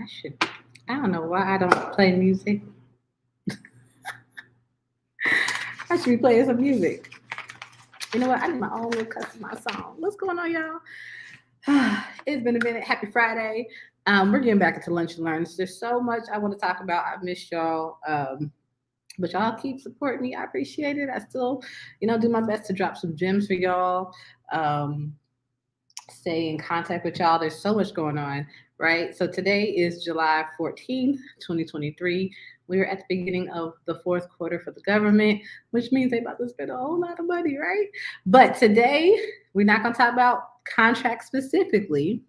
I should. I don't know why I don't play music. I should be playing some music. You know what? I need my own little customized song. What's going on, y'all? It's been a minute. Happy Friday. We're getting back into lunch and learns. There's so much I want to talk about. I've missed y'all. But y'all keep supporting me. I appreciate it. I still, do my best to drop some gems for y'all. Um, Stay in contact with y'all. There's so much going on, right? So today is July 14th, 2023. We're at the beginning of the fourth quarter for the government, which means they about to spend a whole lot of money, right? But today, we're not going to talk about contracts specifically.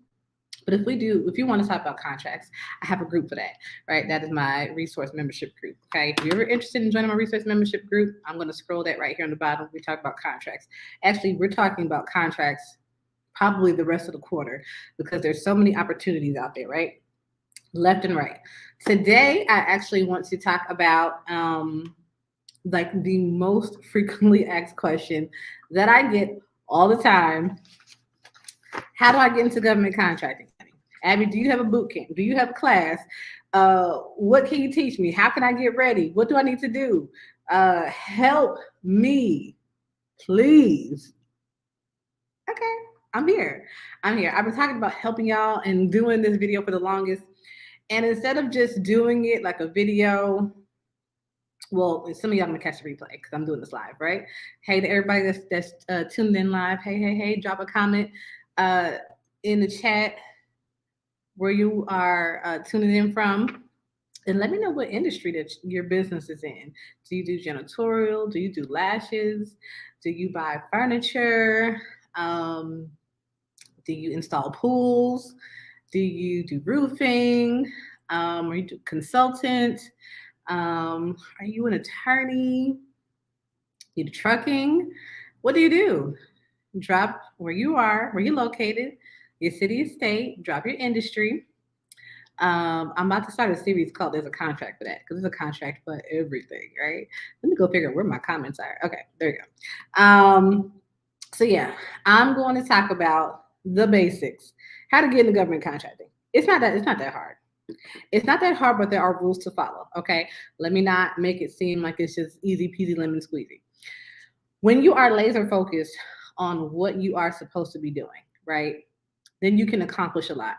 But if you want to talk about contracts, I have a group for that, right? That is my resource membership group. Okay. If you're ever interested in joining my resource membership group, I'm going to scroll that right here on the bottom. We talk about contracts. Actually, we're talking about contracts probably the rest of the quarter because there's so many opportunities out there, right? Left and right. Today, I actually want to talk about like the most frequently asked question that I get all the time. How do I get into government contracting? Abby, do you have a boot camp? Do you have a class? What can you teach me? How can I get ready? What do I need to do? Help me, please. Okay, I'm here. I'm here. I've been talking about helping y'all and doing this video for the longest. And instead of just doing it like a video, well, some of y'all gonna catch the replay because I'm doing this live, right? Hey to everybody that's tuned in live. Hey, drop a comment uh, in the chat where you are tuning in from. And let me know what industry that your business is in. Do you do janitorial? Do you do lashes? Do you buy furniture? Do you install pools? Do you do roofing? Are you do consultant? Are you an attorney? You do trucking? What do you do? Drop where you are, where you're located, your city and state, drop your industry. I'm about to start a series called There's a Contract for That because there's a contract for everything, right? Let me go figure out where my comments are. Okay, there you go. So yeah, I'm going to talk about the basics, how to get into government contracting. It's not that hard. It's not that hard, but there are rules to follow. Okay, let me not make it seem like it's just easy peasy lemon squeezy. When you are laser focused on what you are supposed to be doing, right, then you can accomplish a lot.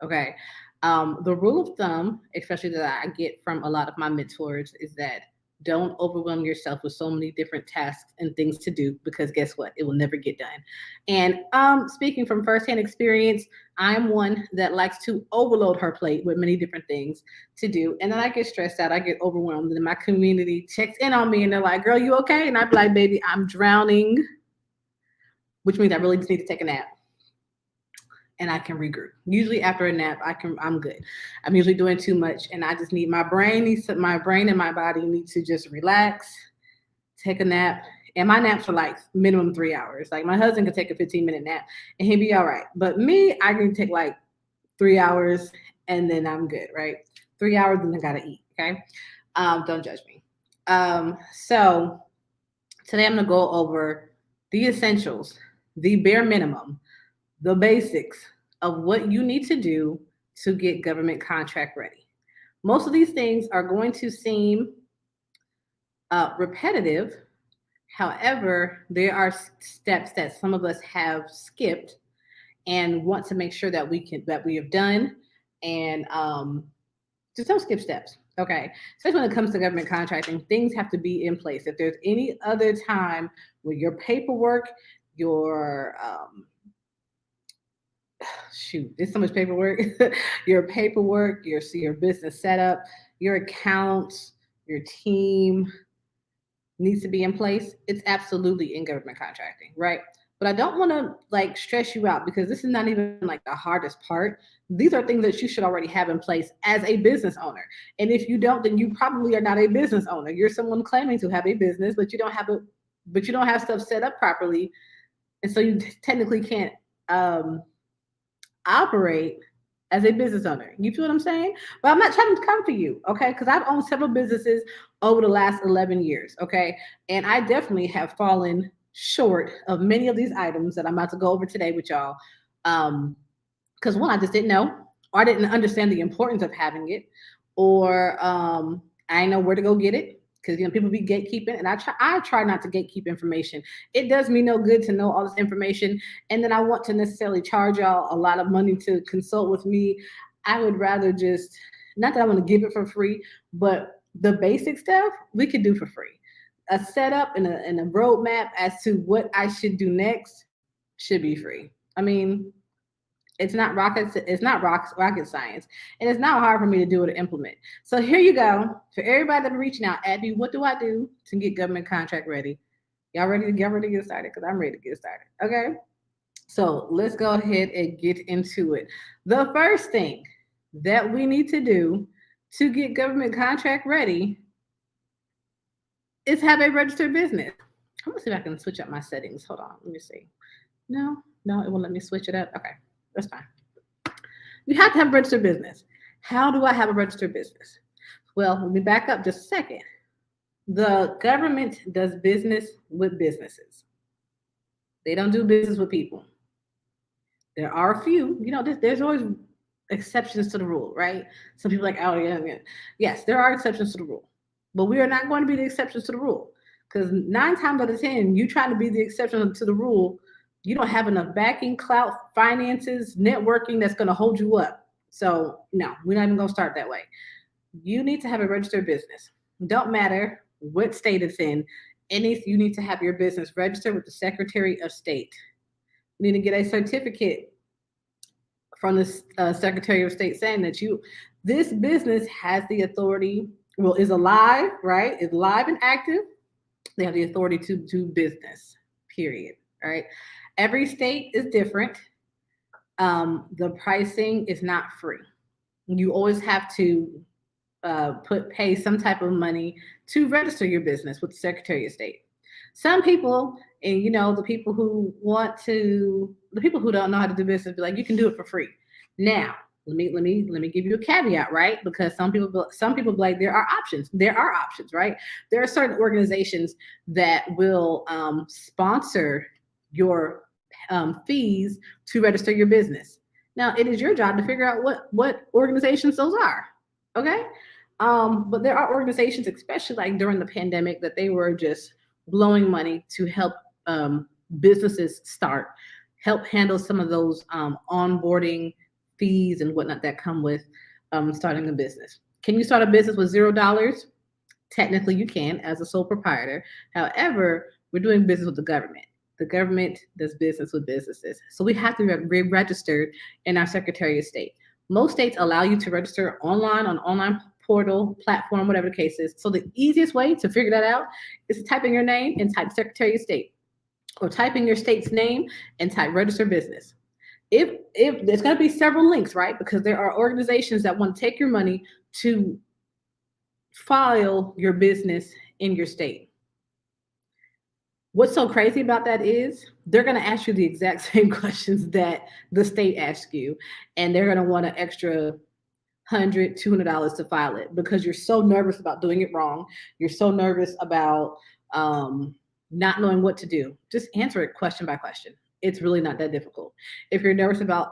Okay. The rule of thumb, especially that I get from a lot of my mentors, is that don't overwhelm yourself with so many different tasks and things to do because guess what? It will never get done. And speaking from firsthand experience, I'm one that likes to overload her plate with many different things to do. And then I get stressed out, I get overwhelmed, and my community checks in on me and they're like, girl, you okay? And I'm like, baby, I'm drowning, which means I really just need to take a nap and I can regroup. Usually after a nap, I'm good. I'm usually doing too much and I just need my brain and my body need to just relax, take a nap. And my naps are like minimum 3 hours. Like my husband can take a 15-minute nap and he'll be all right. But me, I can take like 3 hours and then I'm good, right? 3 hours and I gotta eat. Okay. Don't judge me. So today I'm gonna go over the essentials, the bare minimum, the basics of what you need to do to get government contract ready. Most of these things are going to seem repetitive. However, there are steps that some of us have skipped and want to make sure that we have done, and just don't skip steps. Okay, especially when it comes to government contracting, things have to be in place. If there's any other time where your paperwork, your shoot, there's so much paperwork. Your paperwork, your business setup, your accounts, your team needs to be in place. It's absolutely in government contracting, right? But I don't want to like stress you out because this is not even like the hardest part. These are things that you should already have in place as a business owner. And if you don't, then you probably are not a business owner. You're someone claiming to have a business, but you don't have stuff set up properly. And so you technically can't um operate as a business owner. You feel what I'm saying? But I'm not trying to come for you, okay? Because I've owned several businesses over the last 11 years, okay? And I definitely have fallen short of many of these items that I'm about to go over today with y'all. Because one, I just didn't know, or I didn't understand the importance of having it, or I didn't know where to go get it. Because people be gatekeeping, and I try not to gatekeep information. It does me no good to know all this information, and then I want to necessarily charge y'all a lot of money to consult with me. I would rather just, not that I want to give it for free, but the basic stuff we could do for free. A setup and a roadmap as to what I should do next should be free. I mean, it's not rocket science, and it's not hard for me to do or to implement. So here you go. For everybody that be reaching out, Abby, what do I do to get government contract ready? Y'all ready to get started? Because I'm ready to get started. Okay. So let's go ahead and get into it. The first thing that we need to do to get government contract ready is have a registered business. I'm gonna see if I can switch up my settings. Hold on, let me see. No, it won't let me switch it up. Okay, that's fine. You have to have a registered business. How do I have a registered business? Well, let me back up just a second. The government does business with businesses. They don't do business with people. There are a few, there's always exceptions to the rule, right? Some people are like, oh, yeah. Yes, there are exceptions to the rule, but we are not going to be the exceptions to the rule, because 9 times out of 10, you trying to be the exception to the rule, you don't have enough backing, clout, finances, networking that's going to hold you up. So no, we're not even going to start that way. You need to have a registered business. Don't matter what state it's in. You need to have your business registered with the Secretary of State. You need to get a certificate from the Secretary of State saying that this business has the authority, is alive, right? Is live and active. They have the authority to do business, period. All right. Every state is different. The pricing is not free. You always have to pay some type of money to register your business with the Secretary of State. Some people, and the people who don't know how to do business, be like, you can do it for free. Now, let me give you a caveat, right? Because some people be like, there are options. There are options, right? There are certain organizations that will sponsor your fees to register your business. Now, it is your job to figure out what organizations those are. Okay. But there are organizations, especially like during the pandemic, that they were just blowing money to help businesses help handle some of those onboarding fees and whatnot that come with starting a business. Can you start a business with $0? Technically, you can as a sole proprietor. However, we're doing business with the government. The government does business with businesses. So we have to be registered in our Secretary of State. Most states allow you to register online on online portal, platform, whatever the case is. So the easiest way to figure that out is to type in your name and type Secretary of State, or type in your state's name and type register business. If there's going to be several links, right? Because there are organizations that want to take your money to file your business in your state. What's so crazy about that is they're going to ask you the exact same questions that the state asks you, and they're going to want an extra $100, $200 to file it, because you're so nervous about doing it wrong. You're so nervous about not knowing what to do. Just answer it question by question. It's really not that difficult. If you're nervous about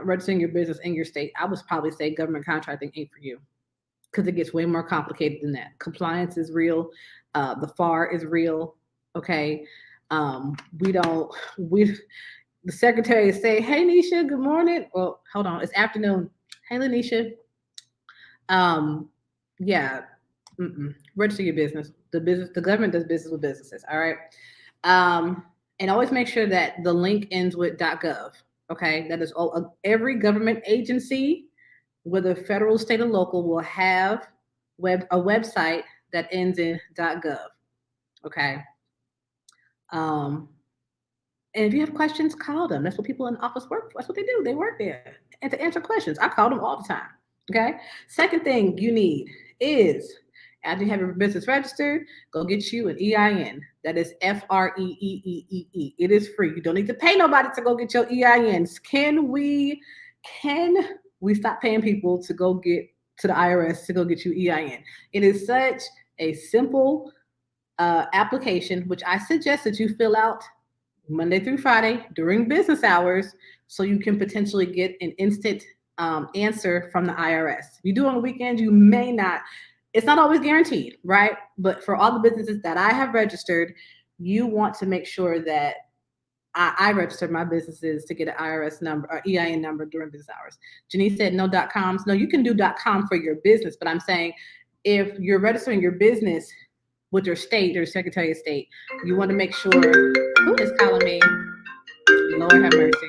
registering your business in your state, I would probably say government contracting ain't for you, because it gets way more complicated than that. Compliance is real. The FAR is real. Okay. The secretary say, hey, Nisha, good morning. Well, hold on. It's afternoon. Hey, Lanisha. Yeah. Register your business. The government does business with businesses. All right. And always make sure that the link ends with .gov. Okay. That is all. Every government agency, whether federal, state, or local, will have a website that ends in .gov. Okay. And if you have questions, call them. That's what people in office work for. That's what they do. They work there and to answer questions. I call them all the time. Okay. Second thing you need is, after you have your business registered, go get you an EIN. That is FREEEE. It is free. You don't need to pay nobody to go get your EINs. Can we stop paying people to go get to the IRS to go get you EIN? It is such a simple application, which I suggest that you fill out Monday through Friday during business hours, so you can potentially get an instant answer from the IRS. If you do it on the weekends, you may not. It's not always guaranteed, right? But for all the businesses that I have registered, you want to make sure that I registered my businesses to get an IRS number or EIN number during business hours. Janice said no .coms. No, you can do .com for your business, but I'm saying if you're registering your business with your state or Secretary of State, you want to make sure. Who is calling me? Lord have mercy.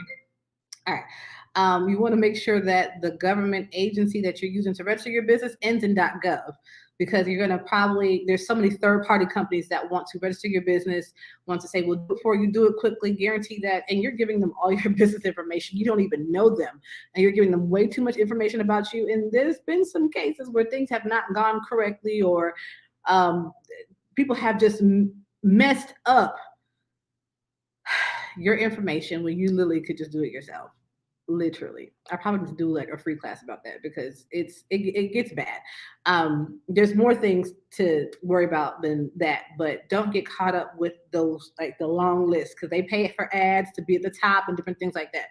All right. You want to make sure that the government agency that you're using to register your business ends in .gov, because you're going to probably, there's so many third-party companies that want to register your business, want to say, well, before you do it quickly, guarantee that, and you're giving them all your business information. You don't even know them, and you're giving them way too much information about you. And there's been some cases where things have not gone correctly, or people have just messed up your information when you literally could just do it yourself. Literally, I probably need to do like a free class about that, because it gets bad. There's more things to worry about than that, but don't get caught up with those, like the long list, because they pay for ads to be at the top and different things like that.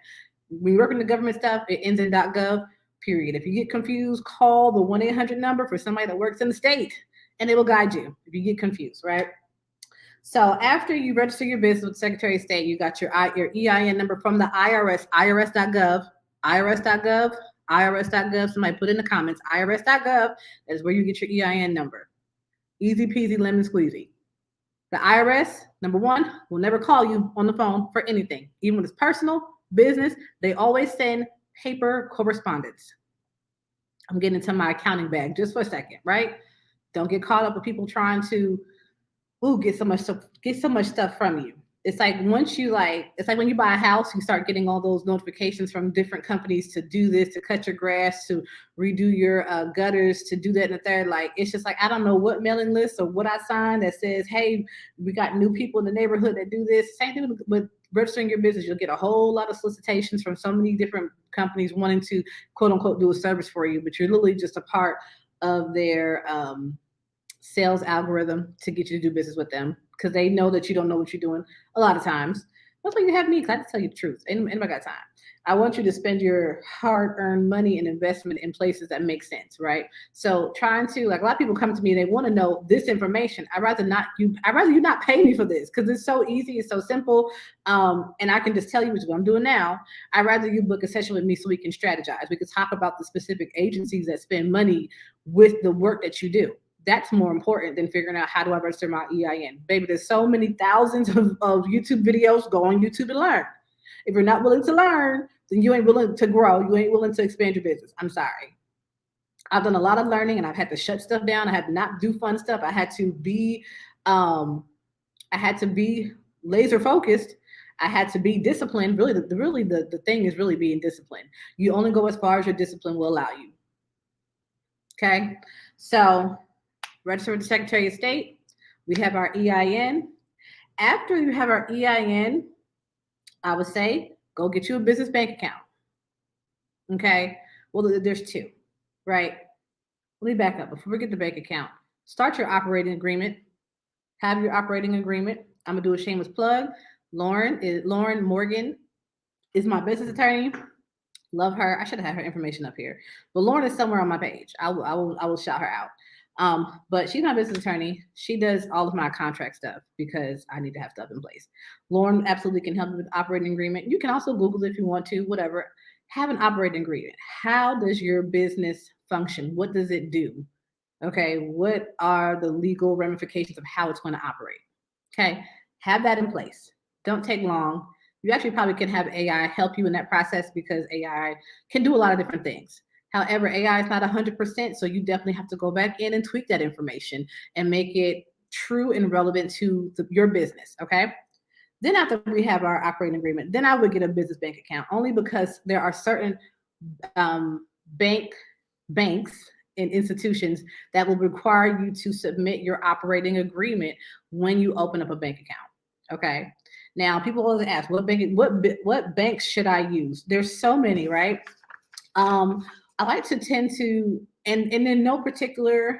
When you work in the government stuff, it ends in .gov, period. If you get confused, call the 1-800 number for somebody that works in the state, and they will guide you if you get confused, right? So after you register your business with the Secretary of State, you got your EIN number from the IRS, irs.gov, irs.gov, irs.gov. Somebody put in the comments, irs.gov. That is where you get your EIN number. Easy peasy, lemon squeezy. The IRS, number one, will never call you on the phone for anything. Even when it's personal, business, they always send paper correspondence. I'm getting into my accounting bag just for a second, right? Don't get caught up with people trying to get so much stuff from you. It's like it's like when you buy a house, you start getting all those notifications from different companies to do this, to cut your grass, to redo your gutters, to do that and the third. Like, it's just like, I don't know what mailing list or what I signed that says, hey, we got new people in the neighborhood that do this. Same thing with registering your business. You'll get a whole lot of solicitations from so many different companies wanting to, quote unquote, do a service for you, but you're literally just a part of their sales algorithm to get you to do business with them, because they know that you don't know what you're doing a lot of times. That's why you have me, because I have to tell you the truth. Anybody got time? I want you to spend your hard-earned money and investment in places that make sense, right? So trying to, like, a lot of people come to me and they want to know this information. I'd rather you not pay me for this, because it's so easy, it's so simple, and I can just tell you what I'm doing now. I'd rather you book a session with me so we can strategize. We can talk about the specific agencies that spend money with the work that you do. That's more important than figuring out how do I register my EIN. Baby, there's so many thousands of YouTube videos. Go on YouTube and learn. If you're not willing to learn, then you ain't willing to grow. You ain't willing to expand your business. I'm sorry. I've done a lot of learning, and I've had to shut stuff down. I had to not do fun stuff. I had to be laser focused. I had to be disciplined. Really, the thing is really being disciplined. You only go as far as your discipline will allow you. Okay, so register with the Secretary of State. We have our EIN. After you have our EIN, I would say go get you a business bank account. Okay. Well, there's two, right? Let me back up. Before we get the bank account, start your operating agreement. Have your operating agreement. I'm gonna do a shameless plug. Lauren Morgan is my business attorney. Love her. I should have had her information up here, but Lauren is somewhere on my page. I will shout her out. But she's my business attorney. She does all of my contract stuff because I need to have stuff in place. Lauren absolutely can help you with operating agreement. You can also Google it if you want to, whatever. Have an operating agreement. How does your business function? What does it do? Okay, what are the legal ramifications of how it's going to operate? Okay, have that in place. Don't take long. You actually probably can have AI help you in that process, because AI can do a lot of different things. However, AI is not 100%, so you definitely have to go back in and tweak that information and make it true and relevant to your business, okay? Then after we have our operating agreement, then I would get a business bank account, only because there are certain banks and institutions that will require you to submit your operating agreement when you open up a bank account, okay? Now, people always ask, what banks should I use? There's so many, right? I like to tend to, and in no particular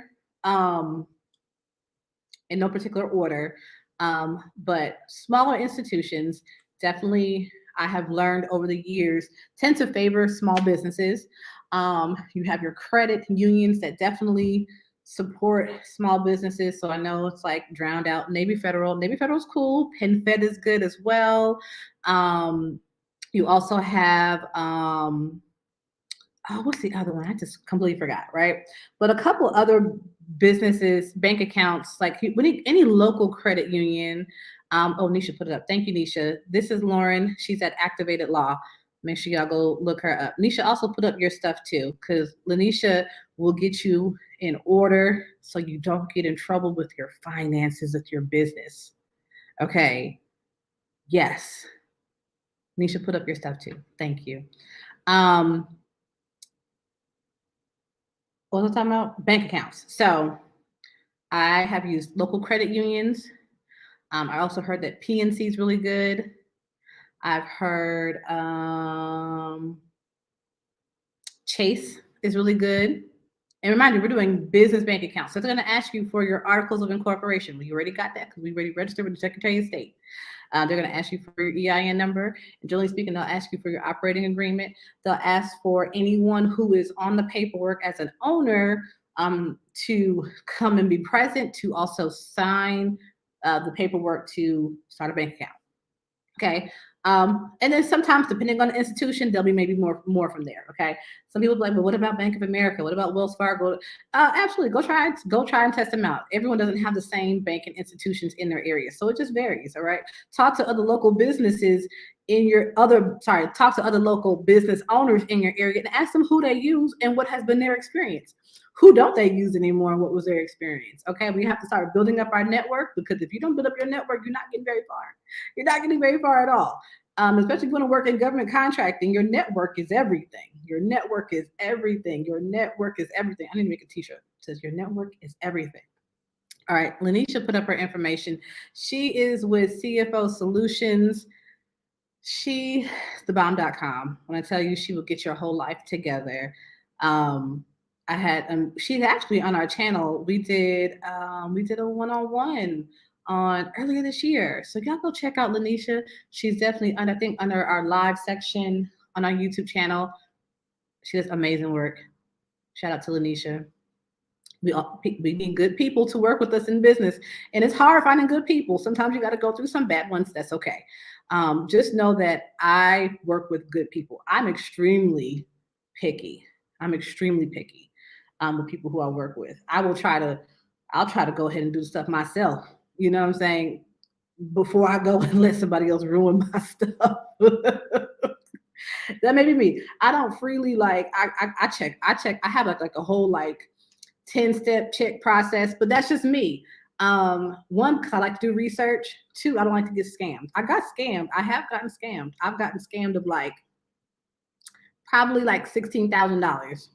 order, but smaller institutions, definitely I have learned over the years tend to favor small businesses. You have your credit unions that definitely support small businesses. So I know it's like drowned out Navy Federal. Navy Federal's cool. PenFed is good as well. You also have what's the other one? I just completely forgot, right? But a couple other businesses, bank accounts, like any local credit union. Nisha put it up. Thank you, Nisha. This is Lauren. She's at Activated Law. Make sure y'all go look her up. Nisha also put up your stuff too, because Lanisha will get you in order so you don't get in trouble with your finances of your business. Okay. Yes. Nisha put up your stuff too. Thank you. What was I talking about? Bank accounts. So I have used local credit unions. I also heard that PNC is really good. I've heard Chase is really good. And remind you, we're doing business bank accounts. So they're going to ask you for your articles of incorporation. We already got that because we already registered with the Secretary of State. They're going to ask you for your EIN number. And generally speaking, they'll ask you for your operating agreement. They'll ask for anyone who is on the paperwork as an owner to come and be present, to also sign the paperwork to start a bank account. Okay. And then sometimes, depending on the institution, there'll be maybe more from there. Okay. Some people be like, well, what about Bank of America? What about Wells Fargo? Absolutely, go try and test them out. Everyone doesn't have the same banking institutions in their area, so it just varies. All right. Talk to other local businesses talk to other local business owners in your area and ask them who they use and what has been their experience. Who don't they use anymore and what was their experience? Okay, we have to start building up our network, because if you don't build up your network, you're not getting very far. You're not getting very far at all. Especially if you want to work in government contracting, your network is everything. Your network is everything. Your network is everything. I need to make a t-shirt that says your network is everything. All right, Lanisha put up her information. She is with CFO Solutions. She's thebomb.com. When I tell you, she will get your whole life together. I had she's actually on our channel. We did a one-on-one on earlier this year. So y'all go check out Lanisha. She's definitely under our live section on our YouTube channel. She does amazing work. Shout out to Lanisha. We need good people to work with us in business, and it's hard finding good people. Sometimes you got to go through some bad ones. That's okay. Just know that I work with good people. I'm extremely picky. With people who I work with. I'll try to go ahead and do stuff myself. You know what I'm saying? Before I go and let somebody else ruin my stuff. That may be me. I don't freely I check. I have like a whole 10-step check process, but that's just me. One, because I like to do research. Two, I don't like to get scammed. I got scammed. I have gotten scammed. I've gotten scammed of probably $16,000.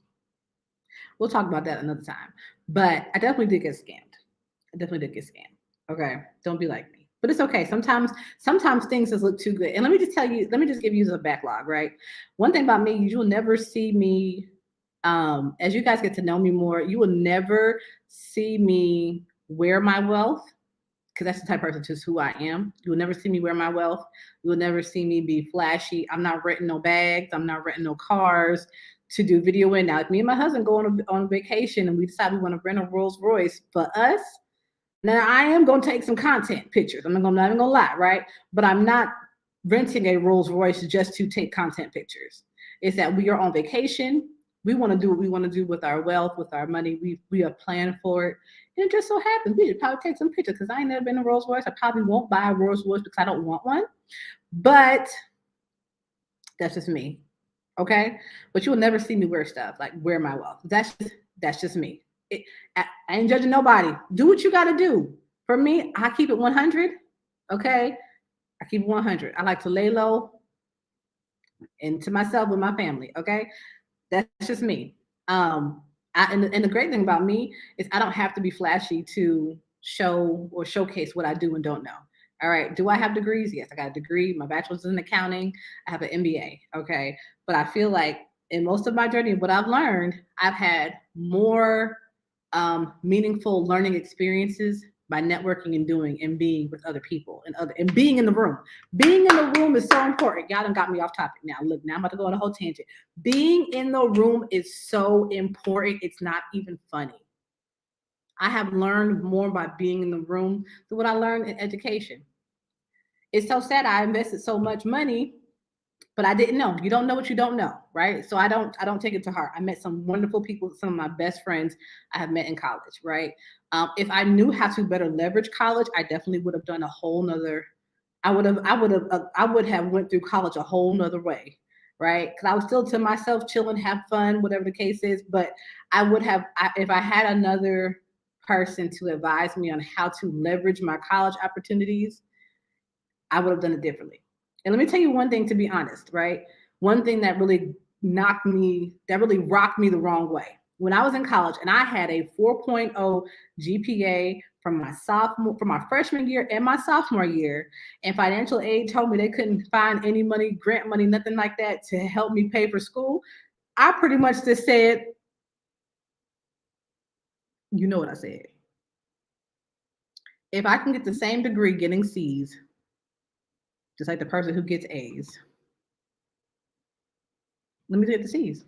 We'll talk about that another time. But I definitely did get scammed. Okay. Don't be like me. But it's okay. Sometimes things just look too good. And let me just give you the backlog, right? One thing about me, you will never see me, as you guys get to know me more, you will never see me wear my wealth, because that's the type of person, just who I am. You will never see me wear my wealth. You will never see me be flashy. I'm not renting no bags. I'm not renting no cars to do video in. Now, if me and my husband go on vacation and we decide we want to rent a Rolls Royce for us, now I am going to take some content pictures. I'm not even going to lie, right? But I'm not renting a Rolls Royce just to take content pictures. It's that we are on vacation. We want to do what we want to do with our wealth, with our money. We have planned for it. And it just so happens we should probably take some pictures, because I ain't never been a Rolls Royce. I probably won't buy a Rolls Royce because I don't want one. But that's just me. Okay? But you will never see me wear stuff, wear my wealth. That's just me. I ain't judging nobody. Do what you got to do. For me, I keep it 100. Okay? I keep it 100. I like to lay low and to myself with my family. Okay? That's just me. And the great thing about me is I don't have to be flashy to show or showcase what I do and don't know. All right. Do I have degrees? Yes, I got a degree. My bachelor's in accounting. I have an MBA. Okay. But I feel like in most of my journey, what I've learned, I've had more meaningful learning experiences by networking and doing and being with other people and being in the room. Being in the room is so important. Y'all done got me off topic now. Look, now I'm about to go on a whole tangent. Being in the room is so important. It's not even funny. I have learned more by being in the room than what I learned in education. It's so sad I invested so much money, but I didn't know. You don't know what you don't know, right? So I don't take it to heart. I met some wonderful people, some of my best friends I have met in college, right? If I knew how to better leverage college, I definitely would have done a whole nother. I would have went through college a whole nother way, right? Because I was still to myself, chilling, have fun, whatever the case is. But I would have, if I had another person to advise me on how to leverage my college opportunities, I would have done it differently. And let me tell you one thing, to be honest, right? One thing that really that really rocked me the wrong way. When I was in college and I had a 4.0 GPA from my freshman year and my sophomore year, and financial aid told me they couldn't find any money, grant money, nothing like that to help me pay for school, I pretty much just said, you know what I said. If I can get the same degree getting C's, just like the person who gets A's, let me get the C's.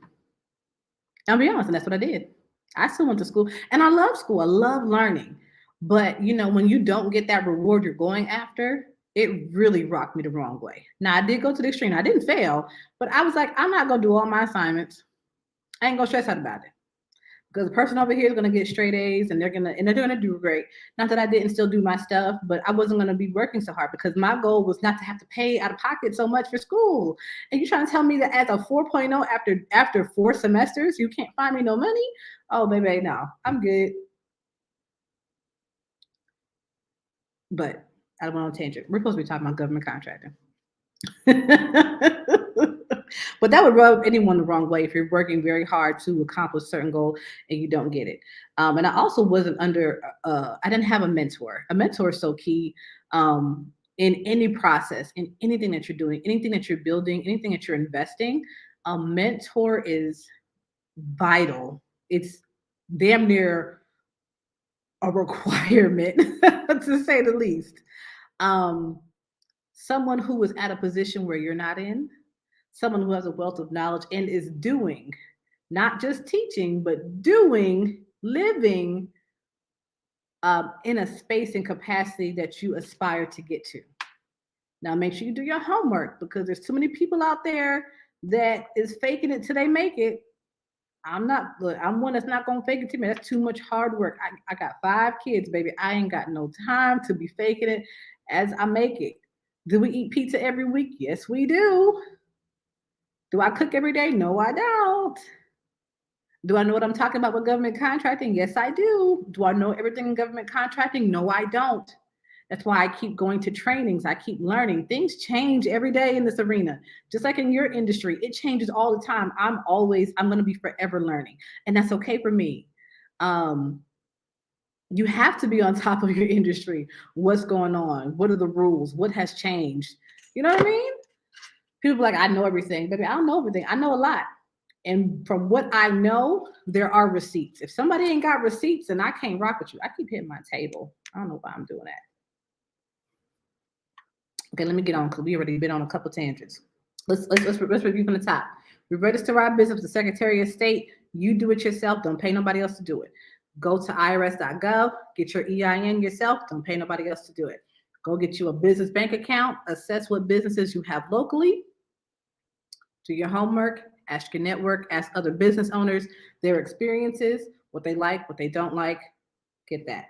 I'll be honest, and that's what I did. I still went to school, and I love school. I love learning. But when you don't get that reward you're going after, it really rocked me the wrong way. Now I did go to the extreme. I didn't fail, but I was like, I'm not gonna do all my assignments. I ain't gonna stress out about it. Because the person over here is gonna get straight A's and they're gonna do great. Not that I didn't still do my stuff, but I wasn't gonna be working so hard because my goal was not to have to pay out of pocket so much for school. And you trying to tell me that as a 4.0 after 4 semesters, you can't find me no money? Oh baby, no, I'm good. But I don't want to tangent. We're supposed to be talking about government contracting. But that would rub anyone the wrong way if you're working very hard to accomplish a certain goal and you don't get it. And I also wasn't I didn't have a mentor. A mentor is so key in any process, in anything that you're doing, anything that you're building, anything that you're investing. A mentor is vital. It's damn near a requirement, to say the least. Um, Someone who is at a position where you're not in, someone who has a wealth of knowledge and is doing, not just teaching, but doing, living in a space and capacity that you aspire to get to. Now, make sure you do your homework because there's too many people out there that is faking it till they make it. I'm one that's not gonna fake it to me. That's too much hard work. I got 5 kids, baby. I ain't got no time to be faking it as I make it. Do we eat pizza every week? Yes, we do. Do I cook every day? No, I don't. Do I know what I'm talking about with government contracting? Yes, I do. Do I know everything in government contracting? No, I don't. That's why I keep going to trainings. I keep learning. Things change every day in this arena. Just like in your industry, it changes all the time. I'm going to be forever learning. And that's okay for me. You have to be on top of your industry. What's going on? What are the rules? What has changed? You know what I mean? People are like, I know everything. Baby, I don't know everything. I know a lot. And from what I know, there are receipts. If somebody ain't got receipts, then I can't rock with you. I keep hitting my table. I don't know why I'm doing that. Okay, let me get on because we already been on a couple tangents. Let's review from the top. We register our business with the Secretary of State. You do it yourself. Don't pay nobody else to do it. Go to irs.gov. Get your EIN yourself. Don't pay nobody else to do it. Go get you a business bank account. Assess what businesses you have locally. Do your homework. Ask your network. Ask other business owners their experiences, what they like, what they don't like. Get that.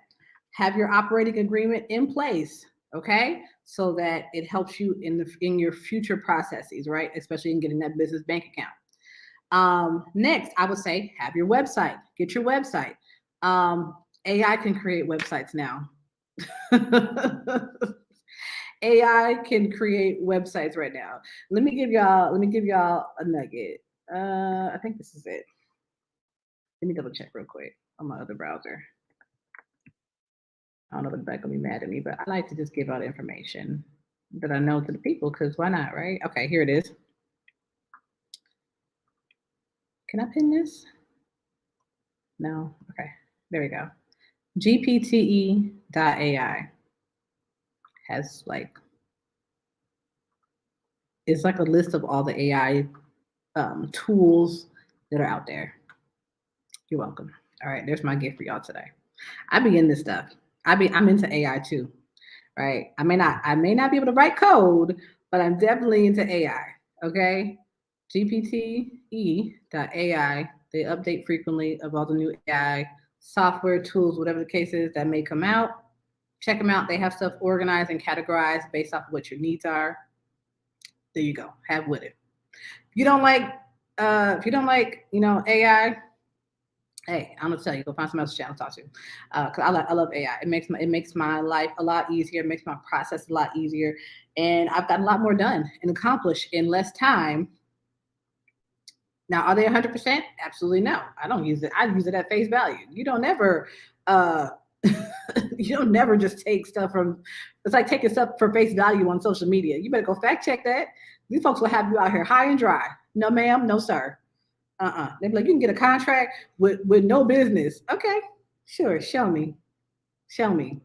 Have your operating agreement in place. Okay, so that it helps you in your future processes, right? Especially in getting that business bank account. Next, I would say have your website. Get your website. AI can create websites now. AI can create websites right now. Let me give y'all a nugget. I think this is it. Let me double check real quick on my other browser. I don't know if it's gonna be mad at me, but I like to just give out information that I know to the people because why not, right? Okay, here it is. Can I pin this? No. Okay, there we go. GPTE.ai has like it's like a list of all the AI tools that are out there. You're welcome. All right, there's my gift for y'all today. I be in this stuff. I'm into AI too, right? I may not be able to write code, but I'm definitely into AI. Okay, GPTE.ai. They update frequently of all the new AI software tools, whatever the case is that may come out. Check them out. They have stuff organized and categorized based off of what your needs are. There you go. Have with it. You don't like if you don't like AI, hey, I'm gonna tell you, go find some else channel to talk to. Cause I love AI. It makes my life a lot easier. It makes my process a lot easier, and I've gotten a lot more done and accomplished in less time. Now, are they 100%? Absolutely no. I don't use it. I use it at face value. You don't never, uh, you don't never just take stuff from. It's like taking stuff for face value on social media. You better go fact check that. These folks will have you out here high and dry. No, ma'am. No, sir. They'd be like, you can get a contract with no business. Okay, sure. Show me. Show me.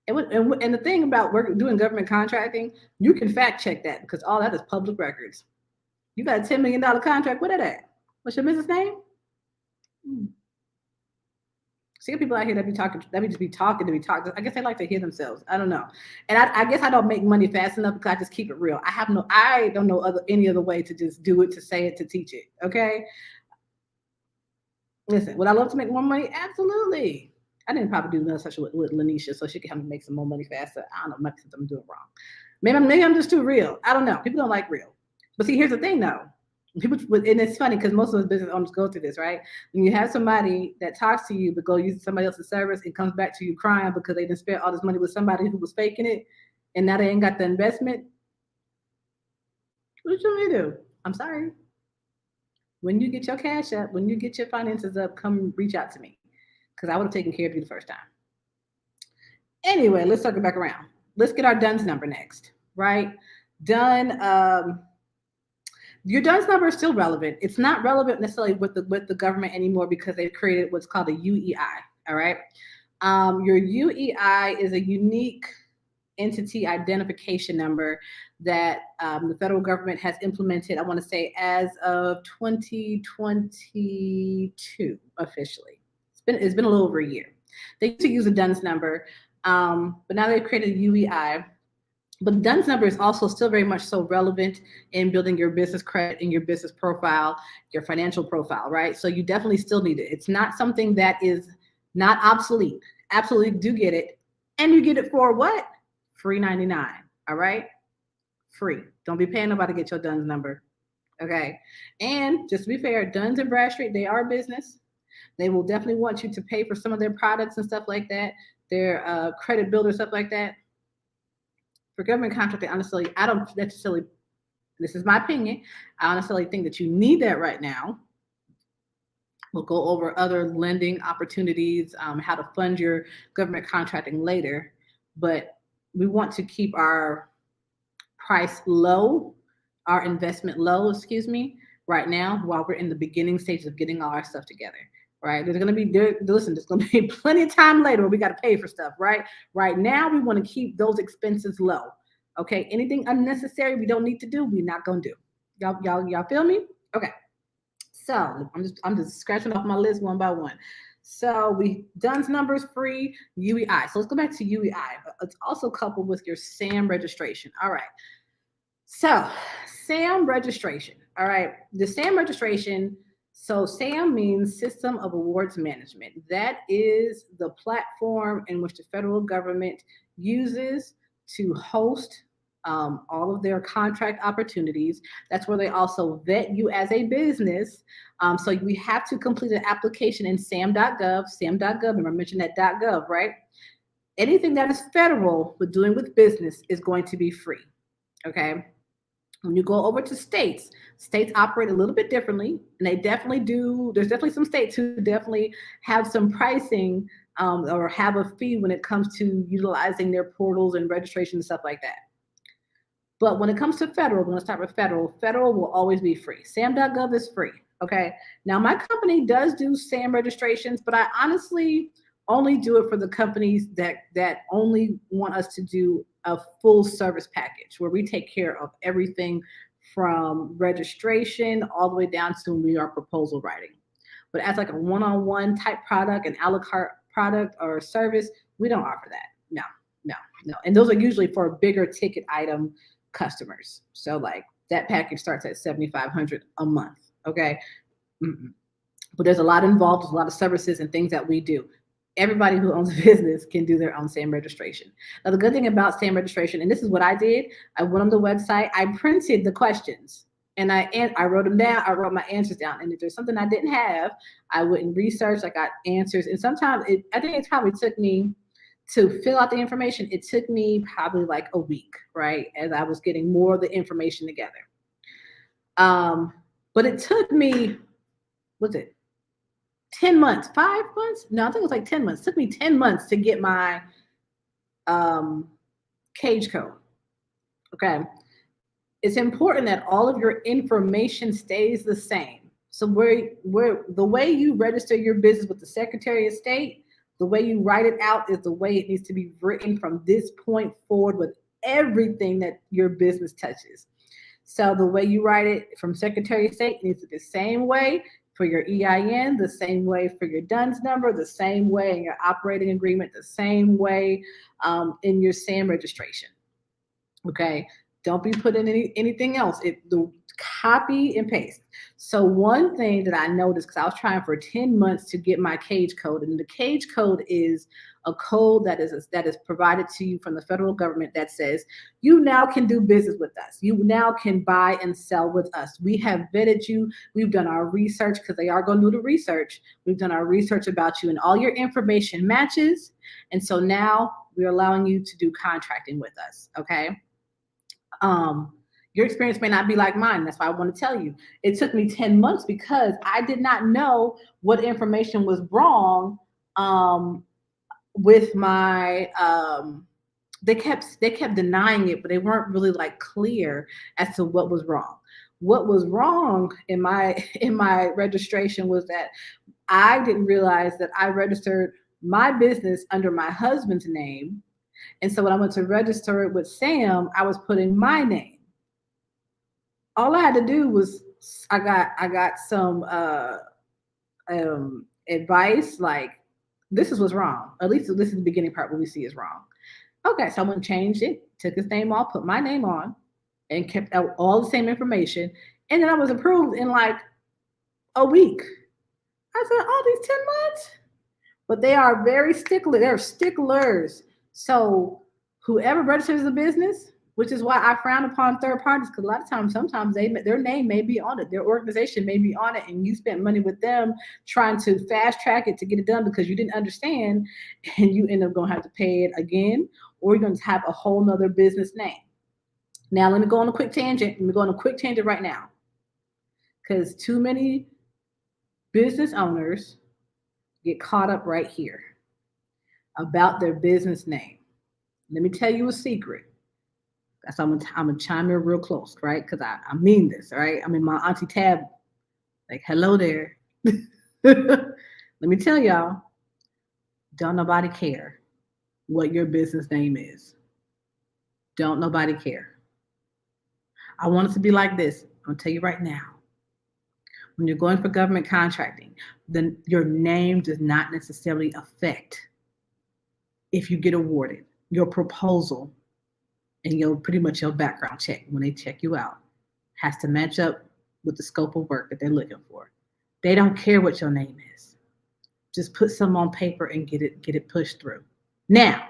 And the thing about doing government contracting, you can fact check that because all that is public records. You got a $10 million contract. What is that? What's your business name? Hmm. See people out here that be talking, that be just be talking to be talking. I guess they like to hear themselves. I don't know. And I guess I don't make money fast enough because I just keep it real. I don't know any other way to just do it, to say it, to teach it. Okay. Listen, would I love to make more money? Absolutely. I didn't probably do another session with Lanisha so she could help me make some more money faster. I don't know, maybe I'm doing wrong. Maybe I'm just too real. I don't know. People don't like real. But see, here's the thing though. People, and it's funny because most of us business owners go through this, right? When you have somebody that talks to you but go use somebody else's service and comes back to you crying because they didn't spend all this money with somebody who was faking it, and now they ain't got the investment. What you want me to do? I'm sorry. When you get your cash up, when you get your finances up, come reach out to me because I would have taken care of you the first time. Anyway, let's circle back around. Let's get our DUNS number next, right? Done. Your DUNS number is still relevant. It's not relevant necessarily with the government anymore because they've created what's called a UEI. All right. Your UEI is a unique entity identification number that the federal government has implemented, I want to say, as of 2022 officially. It's been a little over a year. They used to use a DUNS number, but now they've created a UEI. But the DUNS number is also still very much so relevant in building your business credit and your business profile, your financial profile, right? So you definitely still need it. It's not something that is not obsolete. Absolutely do get it. And you get it for what? Free 99. All right? Free. Don't be paying nobody to get your DUNS number. Okay. And just to be fair, Duns and Bradstreet, they are a business. They will definitely want you to pay for some of their products and stuff like that, their credit builder, stuff like that. For government contracting, honestly, I don't necessarily, this is my opinion, I don't necessarily think that you need that right now. We'll go over other lending opportunities, how to fund your government contracting later, but we want to keep our price low, our investment low, right now while we're in the beginning stages of getting all our stuff together. Right, there's gonna be listen. There's gonna be plenty of time later where we got to pay for stuff. Right, right now we want to keep those expenses low. Okay, anything unnecessary we don't need to do, we're not gonna do. Y'all feel me? Okay, so I'm just scratching off my list one by one. So we DUNS numbers free UEI. So let's go back to UEI. It's also coupled with your SAM registration. All right. So SAM registration. All right, the SAM registration. So SAM means System of Awards Management. That is the platform in which the federal government uses to host all of their contract opportunities. That's where they also vet you as a business. So we have to complete an application in SAM.gov. SAM.gov, remember I mentioned that .gov, right? Anything that is federal with doing with business is going to be free, okay? When you go over to states operate a little bit differently, and they definitely do. There's definitely some states who definitely have some pricing or have a fee when it comes to utilizing their portals and registration and stuff like that. But when it comes to federal, I'm going to start with federal. Federal will always be free. SAM.gov is free. Okay. Now, my company does do SAM registrations, but I honestly only do it for the companies that only want us to do a full service package where we take care of everything from registration all the way down to when we are proposal writing. But as like a one-on-one type product, an a la carte product or service, we don't offer that. No, no, no. And those are usually for bigger ticket item customers. So like that package starts at 7,500 a month. Okay. Mm-mm. But there's a lot involved. There's a lot of services and things that we do. Everybody who owns a business can do their own SAM registration. Now, the good thing about SAM registration, and this is what I did, I went on the website, I printed the questions, and I wrote them down. I wrote my answers down. And if there's something I didn't have, I went and researched. I got answers. And sometimes I think it probably took me to fill out the information. It took me probably like a week, right? As I was getting more of the information together. But it took me, what's it? 10 months, 5 months? No, I think it was like 10 months. It took me 10 months to get my cage code. Okay. It's important that all of your information stays the same. So where the way you register your business with the Secretary of State, the way you write it out is the way it needs to be written from this point forward with everything that your business touches. So the way you write it from Secretary of State needs to be the same way for your EIN, the same way for your DUNS number, the same way in your operating agreement, the same way in your SAM registration. Okay, don't be putting anything else. The copy and paste. So one thing that I noticed, because I was trying for 10 months to get my cage code, and the cage code is a code that is provided to you from the federal government that says you now can do business with us. You now can buy and sell with us. We have vetted you. We've done our research, because they are going to do the research. We've done our research about you, and all your information matches. And so now we're allowing you to do contracting with us. Okay. Your experience may not be like mine. That's why I want to tell you. It took me 10 months because I did not know what information was wrong with my they kept denying it, but they weren't really like clear as to what was wrong. What was wrong in my registration was that I didn't realize that I registered my business under my husband's name. And so when I went to register it with Sam, I was putting my name. All I had to do was I got some advice, like this is what's wrong. At least this is the beginning part what we see is wrong. Okay, so I went and changed it, took his name off, put my name on, and kept out all the same information. And then I was approved in like a week. I said, oh, these 10 months? But they are very stickler. They're sticklers. So whoever registers a business, which is why I frown upon third parties, because a lot of times, sometimes their name may be on it, their organization may be on it, and you spent money with them trying to fast track it to get it done because you didn't understand, and you end up going to have to pay it again, or you're going to have a whole nother business name. Now, let me go on a quick tangent. Let me go on a quick tangent right now, because too many business owners get caught up right here about their business name. Let me tell you a secret. That's I'm gonna chime in real close, right? Because I mean this, right? I mean, my Auntie Tab, like, hello there. Let me tell y'all, don't nobody care what your business name is. Don't nobody care. I want it to be like this. I'm gonna tell you right now. When you're going for government contracting, then your name does not necessarily affect if you get awarded. Your proposal and pretty much your background check when they check you out has to match up with the scope of work that they're looking for. They don't care what your name is. Just put some on paper and get it pushed through. Now,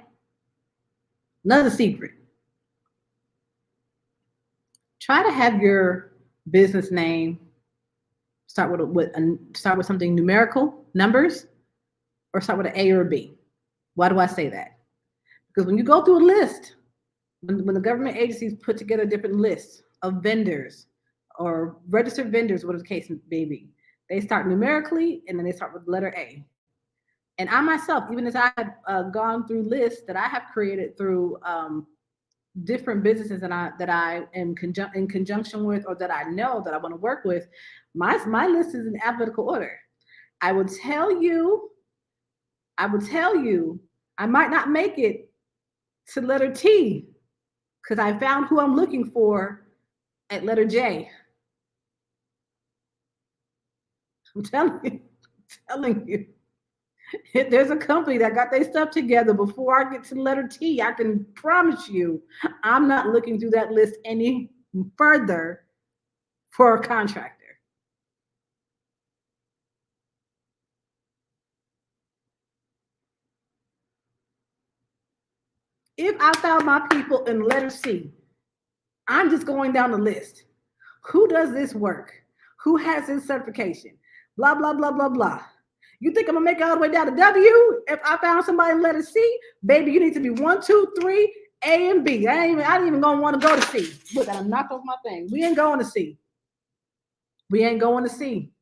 another secret. Try to have your business name start with something numerical, numbers, or start with an A or a B. Why do I say that? Because when you go through a list, when the government agencies put together different lists of vendors or registered vendors, whatever the case may be, they start numerically and then they start with the letter A. And I myself, even as I have gone through lists that I have created through different businesses that I am in conjunction with, or that I know that I want to work with, my list is in alphabetical order. I will tell you, I would tell you I might not make it to letter T because I found who I'm looking for at letter J. I'm telling you, telling you. If there's a company that got their stuff together before I get to the letter T, I can promise you I'm not looking through that list any further for a contractor. If I found my people in letter C, I'm just going down the list. Who does this work? Who has this certification? Blah, blah, blah, blah, blah. You think I'm gonna make it all the way down to W? If I found somebody in letter C, baby, you need to be 1, 2, 3, A and B. I ain't even gonna want to go to C. Look, I knocked off my thing. We ain't going to C. We ain't going to C.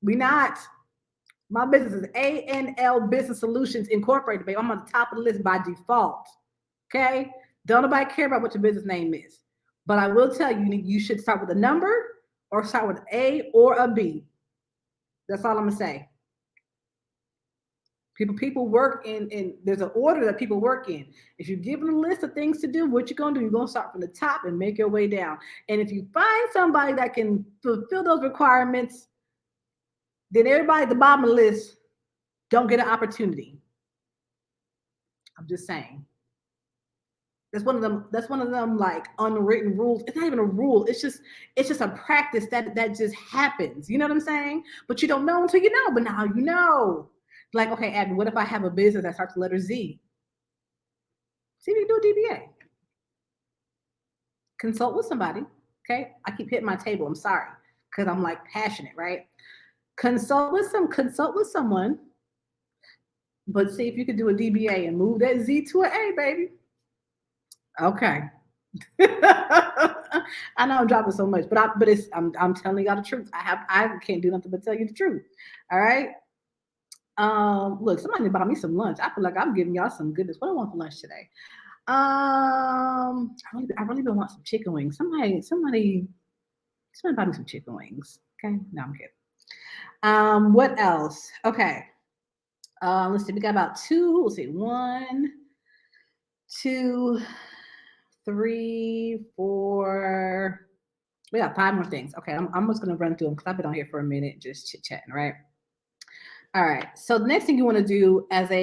We not. My business is A&L Business Solutions Incorporated, baby. I'm on the top of the list by default. Okay? Don't nobody care about what your business name is. But I will tell you, you should start with a number or start with A or a B. That's all I'm gonna say. People work in there's an order that people work in. If you're given a list of things to do, what you're gonna do, you're gonna start from the top and make your way down. And if you find somebody that can fulfill those requirements, then everybody at the bottom of the list don't get an opportunity. I'm just saying. That's one of them like unwritten rules. It's not even a rule. It's just a practice that just happens. You know what I'm saying? But you don't know until you know. But now you know. Like, okay, Abby, what if I have a business that starts with the letter Z? See if you can do a DBA. Consult with somebody. Okay. I keep hitting my table. I'm sorry. Because I'm like passionate, right? Consult with someone, but see if you could do a DBA and move that Z to an A, baby. Okay. I know I'm dropping so much, but I'm telling y'all the truth. I can't do nothing but tell you the truth. All right. Look, somebody bought me some lunch. I feel like I'm giving y'all some goodness. What do I want for lunch today? I really don't want some chicken wings. Somebody buy me some chicken wings. Okay, no, I'm kidding. What else? Okay. Let's see. We got about two. Let's see. 1, 2, 3, 4. We got 5 more things. Okay, I'm just gonna run through them because I've been on here for a minute, just chit chatting, right? All right. So the next thing you want to do after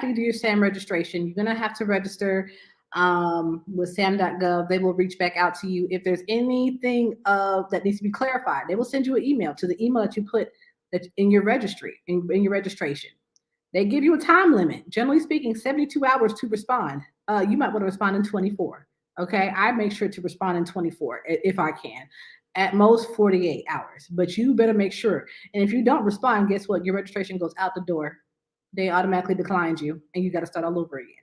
you do your SAM registration, you're gonna have to register with SAM.gov. They will reach back out to you if there's anything that needs to be clarified. They will send you an email to the email that you put in your registry in your registration. They give you a time limit. Generally speaking, 72 hours to respond. You might want to respond in 24. Okay, I make sure to respond in 24 if I can. At most 48 hours, but you better make sure. And if you don't respond, guess what? Your registration goes out the door. They automatically declined you, and you got to start all over again.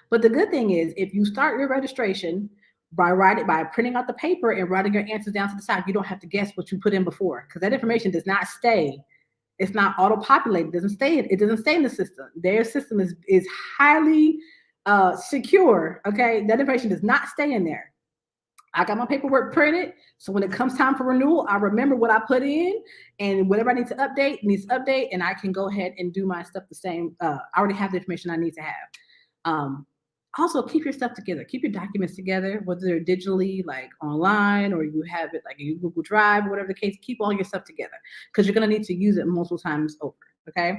But the good thing is, if you start your registration by printing out the paper and writing your answers down to the side, you don't have to guess what you put in before because that information does not stay. It's not auto-populated. It doesn't stay in the system. Their system is highly secure. Okay, that information does not stay in there. I got my paperwork printed, so when it comes time for renewal, I remember what I put in, and whatever I need to update needs to update, and I can go ahead and do my stuff the same. I already have the information I need to have. Also, keep your stuff together. Keep your documents together, whether they're digitally, like online, or you have it like in Google Drive, whatever the case. Keep all your stuff together because you're going to need to use it multiple times over. Okay,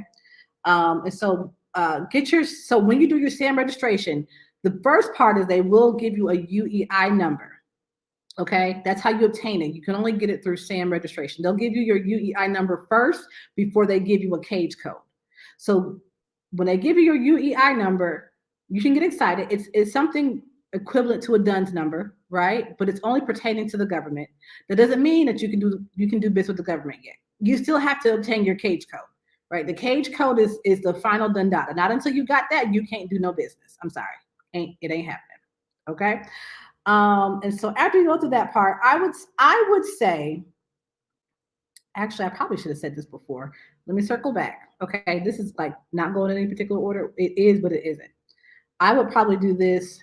and so so when you do your SAM registration, the first part is they will give you a UEI number. Okay, that's how you obtain it. You can only get it through SAM registration. They'll give you your UEI number first before they give you a cage code. So when they give you your UEI number, you can get excited. It's something equivalent to a DUNS number, right? But it's only pertaining to the government. That doesn't mean that you can do business with the government yet. You still have to obtain your cage code, right? The cage code is the final done data. Not until you got that, you can't do no business. I'm sorry, it ain't happening. Okay. And so after you go through that part, I would say, actually, I probably should have said this before. Let me circle back. Okay, this is like not going in any particular order. It is, but it isn't. I would probably do this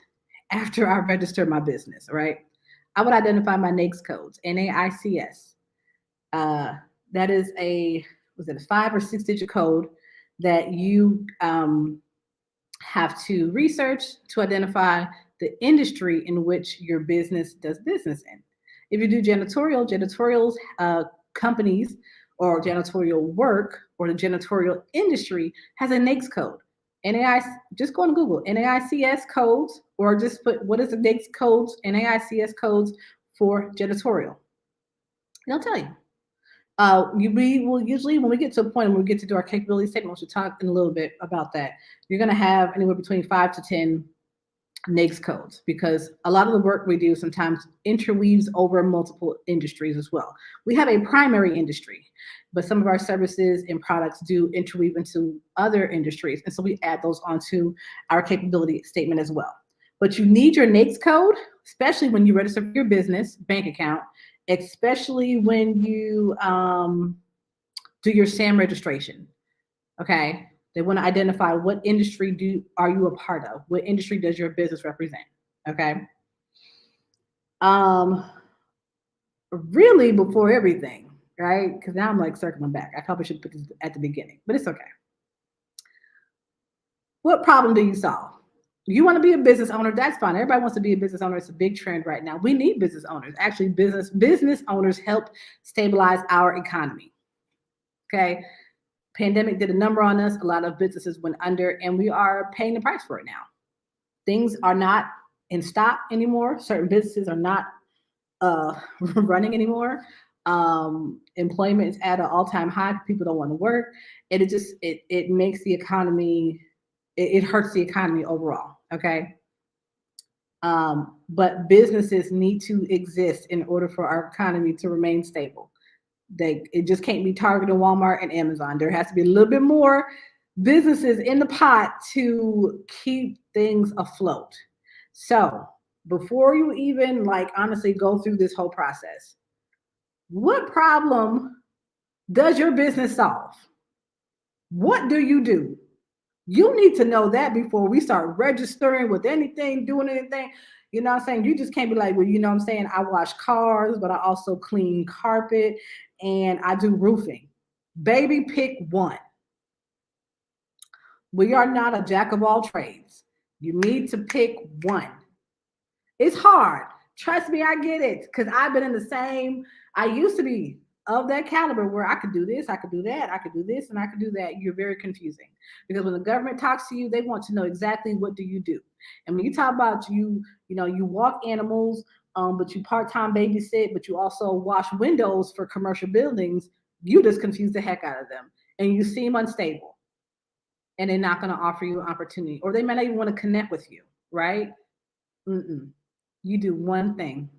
after I register my business, right? I would identify my NAICS codes, NAICS. That is a 5 or 6 digit code that you have to research to identify the industry in which your business does business in. If you do janitorials, companies or janitorial work or the janitorial industry has a NAICS code. NAI, just go on Google, NAICS codes, or just put what is the NAICS codes, NAICS codes for janitorial. They'll tell you. We will usually, when we get to a point when we get to do our capability statement, we'll talk in a little bit about that. You're going to have anywhere between 5 to 10 NAICS codes because a lot of the work we do sometimes interweaves over multiple industries as well. We have a primary industry, but some of our services and products do interweave into other industries. And so we add those onto our capability statement as well. But you need your NAICS code, especially when you register for your business bank account, especially when you do your SAM registration. Okay. They want to identify what industry are you a part of? What industry does your business represent? Okay. Really before everything, right? Because now I'm like circling back. I probably should put this at the beginning, but it's okay. What problem do you solve? You want to be a business owner, that's fine. Everybody wants to be a business owner. It's a big trend right now. We need business owners. Actually, business owners help stabilize our economy. Okay. Pandemic did a number on us. A lot of businesses went under, and we are paying the price for it now. Things are not in stock anymore. Certain businesses are not running anymore. Employment is at an all-time high. People don't want to work, and it makes the economy. It hurts the economy overall. Okay. But businesses need to exist in order for our economy to remain stable. It just can't be Target and Walmart and Amazon. There has to be a little bit more businesses in the pot to keep things afloat. So before you even honestly go through this whole process, what problem does your business solve? What do you do? You need to know that before we start registering with anything, doing anything. You know what I'm saying? You just can't be like, well, you know what I'm saying? I wash cars, but I also clean carpet and I do roofing. Baby, pick one. We are not a jack of all trades. You need to pick one. It's hard. Trust me, I get it. Because I've been in the same, I used to be of that caliber where I could do this, I could do that, I could do this, and I could do that. You're very confusing. Because when the government talks to you, they want to know exactly what do you do. And when you talk about you walk animals, but you part-time babysit, but you also wash windows for commercial buildings, you just confuse the heck out of them. And you seem unstable. And they're not going to offer you an opportunity. Or they might not even want to connect with you, right? You do one thing.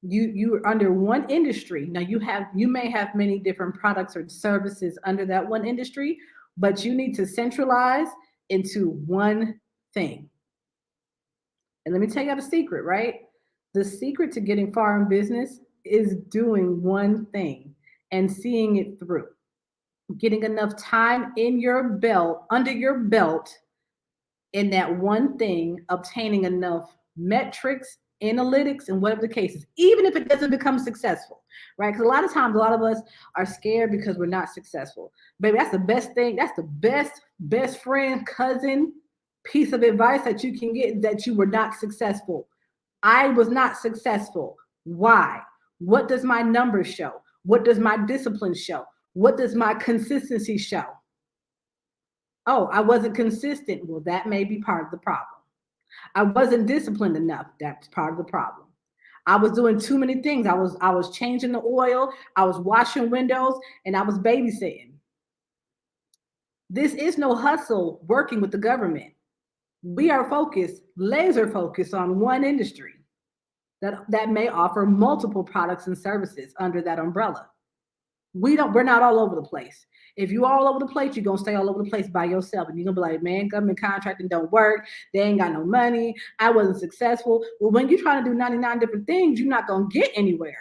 You're under one industry. Now you may have many different products or services under that one industry, but you need to centralize into one thing. And let me tell you the secret, right? The secret to getting far in business is doing one thing and seeing it through. Getting enough time under your belt in that one thing, obtaining enough metrics, analytics, and whatever the case is, even if it doesn't become successful, right? Because a lot of times, a lot of us are scared because we're not successful. Baby, that's the best thing. That's the best friend, cousin piece of advice that you can get, that you were not successful. I was not successful. Why? What does my numbers show? What does my discipline show? What does my consistency show? Oh, I wasn't consistent. Well, that may be part of the problem. I wasn't disciplined enough. That's part of the problem. I was doing too many things. I was changing the oil. I was washing windows, and I was babysitting. This is no hustle working with the government. We are laser focused on one industry that may offer multiple products and services under that umbrella. We're not all over the place. If you're all over the place, you're going to stay all over the place by yourself. And you're going to be like, man, government contracting don't work. They ain't got no money. I wasn't successful. Well, when you're trying to do 99 different things, you're not going to get anywhere.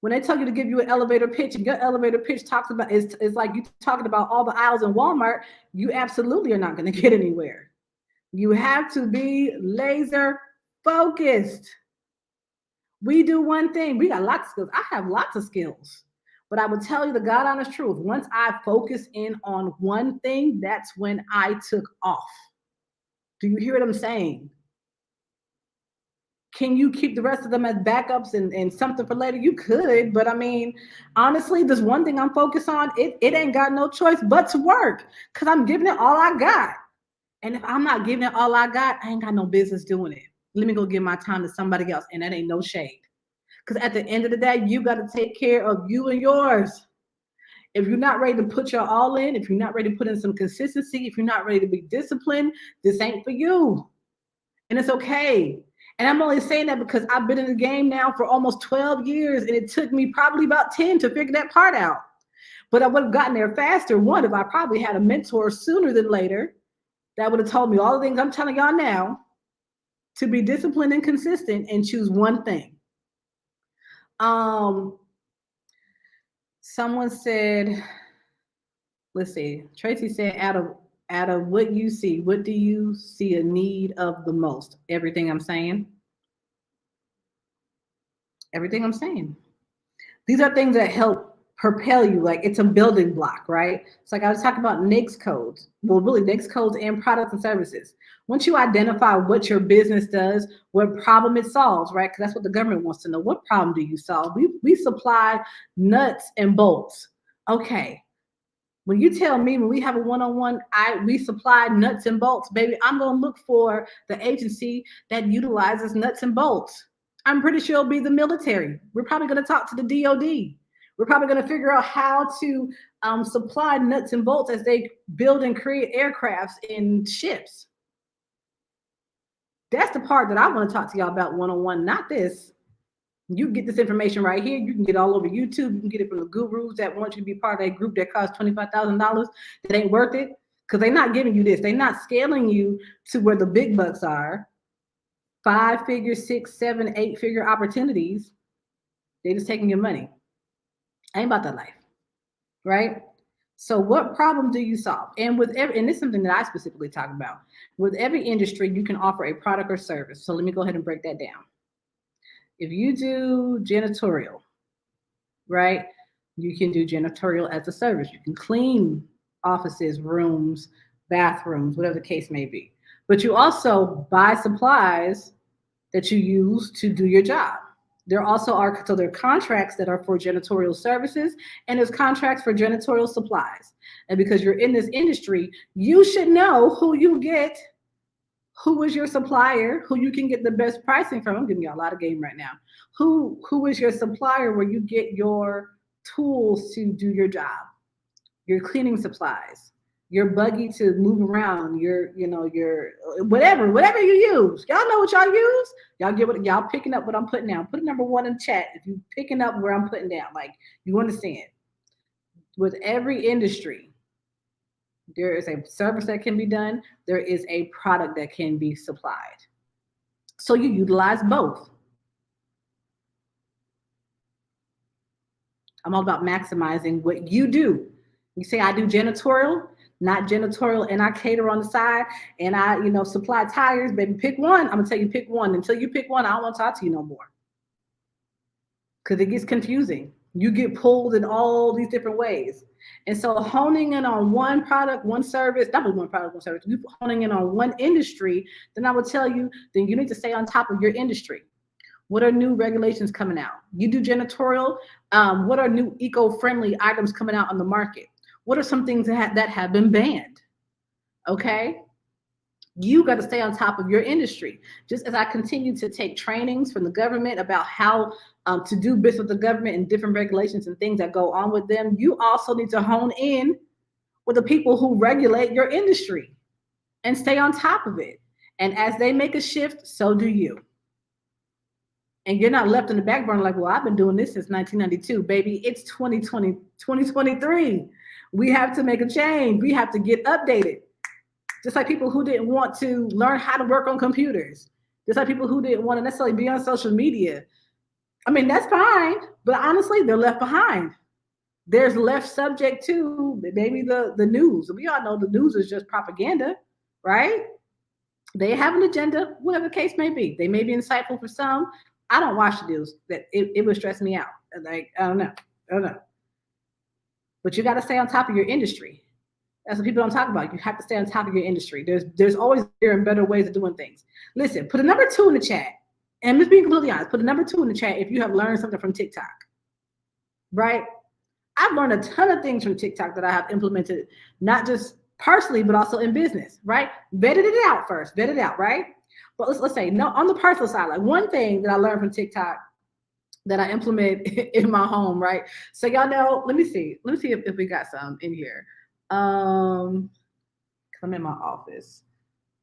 When they tell you to give you an elevator pitch, and your elevator pitch talks about, it's like you talking about all the aisles in Walmart, you absolutely are not going to get anywhere. You have to be laser focused. We do one thing. We got lots of skills. I have lots of skills. But I would tell you the God honest truth. Once I focus in on one thing, that's when I took off. Do you hear what I'm saying? Can you keep the rest of them as backups and something for later? You could, but I mean, honestly, this one thing I'm focused on, it ain't got no choice but to work because I'm giving it all I got. And if I'm not giving it all I got, I ain't got no business doing it. Let me go give my time to somebody else. And that ain't no shade. Because at the end of the day, you got to take care of you and yours. If you're not ready to put your all in, if you're not ready to put in some consistency, if you're not ready to be disciplined, this ain't for you. And it's okay. And I'm only saying that because I've been in the game now for almost 12 years, and it took me probably about 10 to figure that part out. But I would have gotten there faster, one, if I probably had a mentor sooner than later that would have told me all the things I'm telling y'all now to be disciplined and consistent and choose one thing. Someone said, let's see, Tracy said, out of what you see, what do you see a need of the most? Everything I'm saying. Everything I'm saying. These are things that help propel you. Like it's a building block, right? It's like I was talking about NAICS codes. Well, really NAICS codes and products and services. Once you identify what your business does, what problem it solves, right? Because that's what the government wants to know. What problem do you solve? We supply nuts and bolts. Okay. When you tell me when we have a one-on-one, we supply nuts and bolts, baby, I'm gonna look for the agency that utilizes nuts and bolts. I'm pretty sure it'll be the military. We're probably gonna talk to the DOD. We're probably gonna figure out how to supply nuts and bolts as they build and create aircrafts and ships. That's the part that I want to talk to y'all about one-on-one, not this. You get this information right here. You can get all over YouTube. You can get it from the gurus that want you to be part of a group that costs $25,000 that ain't worth it because they're not giving you this. They're not scaling you to where the big bucks are. 5-figure, 6, 7, 8-figure opportunities. They're just taking your money. I ain't about that life, right? So what problem do you solve? And and this is something that I specifically talk about. With every industry, you can offer a product or service. So let me go ahead and break that down. If you do janitorial, right, you can do janitorial as a service. You can clean offices, rooms, bathrooms, whatever the case may be. But you also buy supplies that you use to do your job. There also are, so there are contracts that are for janitorial services, and there's contracts for janitorial supplies. And because you're in this industry, you should know who you get, who is your supplier, who you can get the best pricing from. I'm giving you a lot of game right now. Who is your supplier where you get your tools to do your job, your cleaning supplies, your buggy to move around, your whatever you use. Y'all know what y'all use. Y'all picking up what I'm putting down. Put a number 1 in the chat if you picking up where I'm putting down. Like you understand. With every industry, there is a service that can be done. There is a product that can be supplied. So you utilize both. I'm all about maximizing what you do. You say I do janitorial, not janitorial, and I cater on the side, and I, supply tires. Baby, pick one. I'm gonna tell you pick one. Until you pick one, I don't want to talk to you no more. Because it gets confusing. You get pulled in all these different ways. And so honing in on one product, one service, not one product, one service, you honing in on one industry, then I would tell you, then you need to stay on top of your industry. What are new regulations coming out? You do janitorial, what are new eco-friendly items coming out on the market? What are some things that have been banned? Okay? You got to stay on top of your industry. Just as I continue to take trainings from the government about how to do business with the government and different regulations and things that go on with them, you also need to hone in with the people who regulate your industry and stay on top of it. And as they make a shift, so do you. And you're not left in the back burner like, well, I've been doing this since 1992. Baby, it's 2020, 2023. We have to make a change. We have to get updated. Just like people who didn't want to learn how to work on computers. Just like people who didn't want to necessarily be on social media. I mean, that's fine. But honestly, they're left behind. There's left subject to maybe the news. We all know the news is just propaganda, right? They have an agenda, whatever the case may be. They may be insightful for some. I don't watch the news. That it would stress me out. Like, I don't know. but you got to stay on top of your industry. That's what people don't talk about. You have to stay on top of your industry. There's always bigger and better ways of doing things. Listen, put a number 2 in the chat. And I'm just being completely honest. Put a number 2 in the chat if you have learned something from TikTok. Right? I've learned a ton of things from TikTok that I have implemented, not just personally, but also in business, right? Vetted it out first. Vet it out, right? But let's say, no, on the personal side, like one thing that I learned from TikTok that I implement in my home, right? So y'all know, let me see if we got some in here. I'm in my office.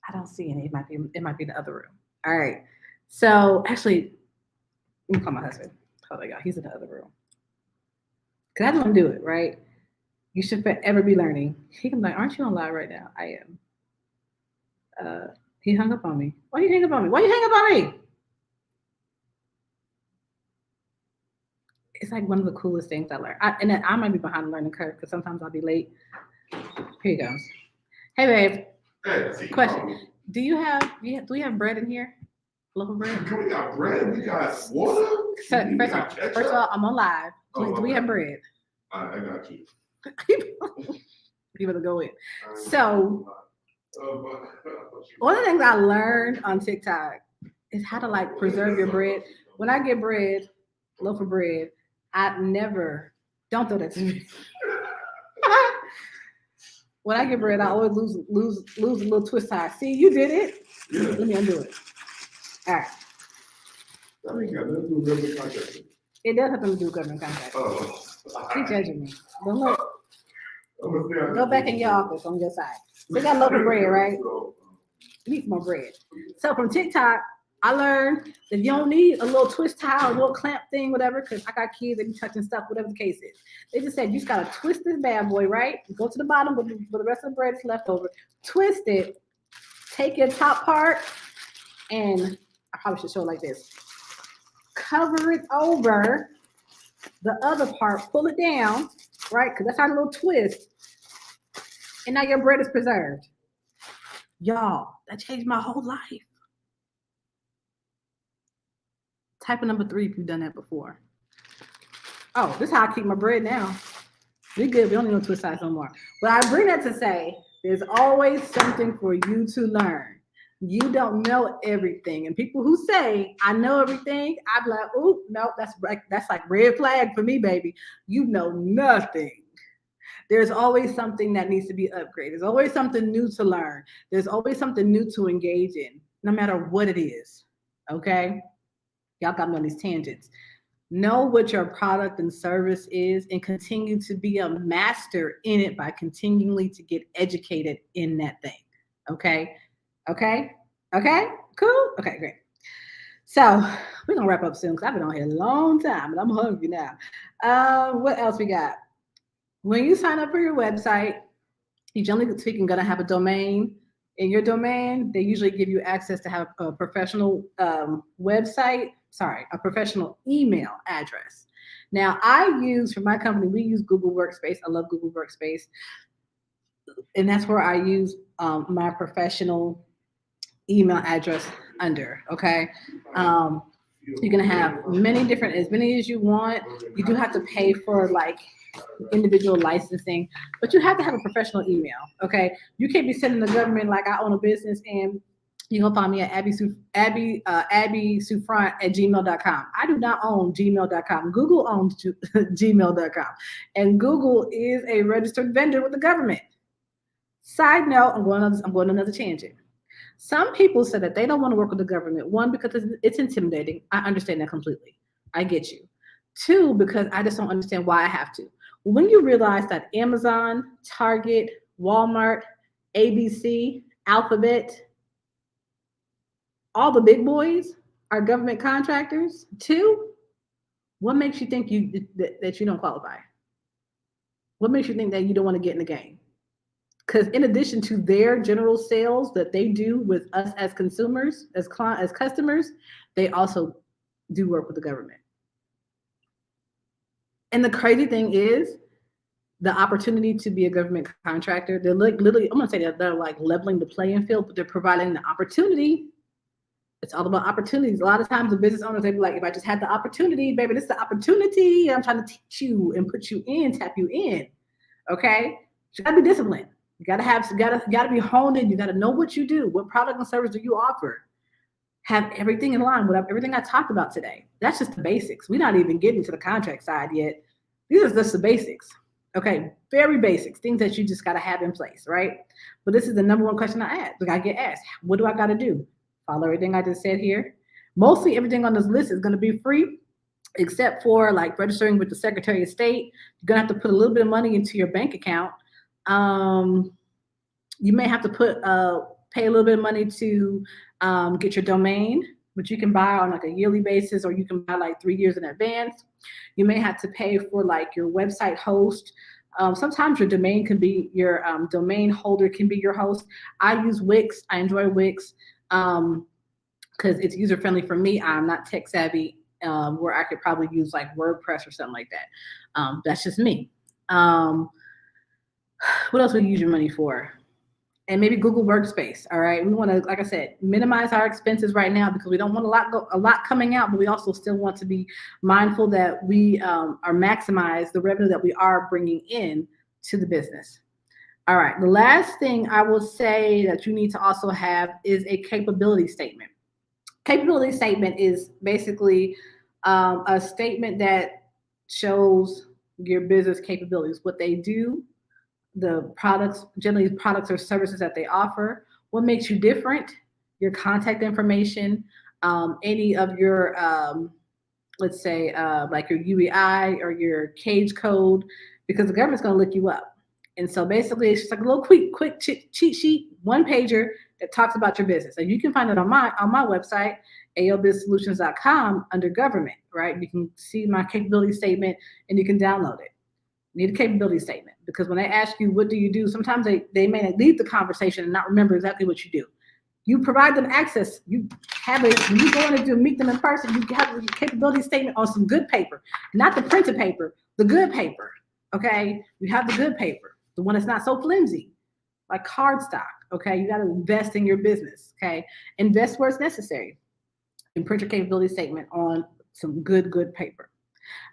I don't see any. It might be in the other room. All right. So actually, let me call my husband. Hold on, y'all. He's in the other room. Cause I don't do it, right? You should forever be learning. He can be like, aren't you on live right now? I am. He hung up on me. Why you hang up on me? Why you hang up on me? It's like one of the coolest things I learned. And then I might be behind the learning curve because sometimes I'll be late. Here he goes. Hey, babe. Hey, question. Do we have bread in here? Local bread? We got bread. We got water. So, first of all, I'm on live. Do we have bread? I got you. You better go in. So, one of the things I learned on TikTok is how to like preserve your bread. When I get bread, loaf of bread, don't throw that to me. When I get bread, I always lose a little twist tie. See, you did it. Yeah. Let me undo it. All right. That ain't got nothing to do with government contract. It does have to do with government contract. Oh. Keep judging me. Don't look. Go back in your office on your side. We got loaf of bread, right? You need more bread. So from TikTok, I learned that you don't need a little twist tie or a little clamp thing, whatever, because I got kids that be touching stuff, whatever the case is. They just said you just gotta twist this bad boy, right? Go to the bottom where the rest of the bread is left over. Twist it. Take your top part, and I probably should show it like this. Cover it over the other part. Pull it down, right? Because that's how a little twist. And now your bread is preserved. Y'all, that changed my whole life. Type of number 3 if you've done that before. Oh, this is how I keep my bread now. We good. We don't need no twist size no more. But I bring that to say there's always something for you to learn. You don't know everything. And people who say, I know everything, I'm like, oh, no, that's like red flag for me, baby. You know nothing. There's always something that needs to be upgraded. There's always something new to learn. There's always something new to engage in, no matter what it is. Okay? Y'all got me on these tangents. Know what your product and service is and continue to be a master in it by continually to get educated in that thing. Okay? Okay? Okay? Cool? Okay, great. So we're going to wrap up soon because I've been on here a long time and I'm hungry now. What else we got? When you sign up for your website, you generally speaking going to have a domain. In your domain, they usually give you access to have a professional a professional email address. Now, for my company, we use Google Workspace. I love Google Workspace. And that's where I use my professional email address under, okay? You're gonna have as many as you want. You do have to pay for like individual licensing, but you have to have a professional email, okay? You can't be sending the government like I own a business and you're gonna find me at Souffrant@gmail.com. I do not own gmail.com. Google owns gmail.com. And Google is a registered vendor with the government. Side note, I'm going on another tangent. Some people said that they don't want to work with the government. 1, because it's intimidating. I understand that completely. I get you. 2, because I just don't understand why I have to. When you realize that Amazon, Target, Walmart, ABC, Alphabet, all the big boys are government contractors too, what makes you think that you don't qualify? What makes you think that you don't want to get in the game? Because in addition to their general sales that they do with us as consumers, as customers, they also do work with the government. And the crazy thing is, the opportunity to be a government contractor, they're like literally, I'm gonna say that they're like leveling the playing field, but they're providing the opportunity. It's all about opportunities. A lot of times the business owners, they be like, if I just had the opportunity, baby, this is the opportunity. I'm trying to teach you and put you in, tap you in. Okay, you gotta be disciplined. You gotta be honed in. You gotta know what you do. What product and service do you offer? Have everything in line with everything I talked about today. That's just the basics. We're not even getting to the contract side yet. These are just the basics. Okay, very basics, things that you just got to have in place, right? But this is the number one question I ask. Like I get asked, what do I got to do? Follow everything I just said here. Mostly everything on this list is going to be free, except for like registering with the Secretary of State. You're gonna have to put a little bit of money into your bank account. Um, you may have to pay a little bit of money to get your domain, which you can buy on like a yearly basis, or you can buy like 3 years in advance. You may have to pay for like your website host. Sometimes your domain can be your domain holder can be your host. I use Wix. I enjoy Wix because it's user friendly for me. I'm not tech savvy, where I could probably use like WordPress or something like that. That's just me. What else would you use your money for? And maybe Google Workspace. All right, we want to, like I said, minimize our expenses right now because we don't want a lot coming out, but we also still want to be mindful that we are maximize the revenue that we are bringing in to the business. All right, the last thing I will say that you need to also have is a capability statement. Capability statement is basically a statement that shows your business capabilities, what they do, the products, generally products or services that they offer, what makes you different, your contact information, any of your, let's say, like your UEI or your cage code, because the government's going to look you up. And so basically, it's just like a little quick cheat sheet, one pager that talks about your business. And you can find it on my website, albizsolutions.com, under government, right? You can see my capability statement and you can download it. Need a capability statement, because when they ask you what do you do, sometimes they may leave the conversation and not remember exactly what you do. You provide them access. You have it when you go in and meet them in person. You have a capability statement on some good paper, not the printed paper, the good paper. Okay, you have the good paper, the one that's not so flimsy, like cardstock. Okay, you got to invest in your business. Okay, invest where it's necessary, and print your capability statement on some good paper.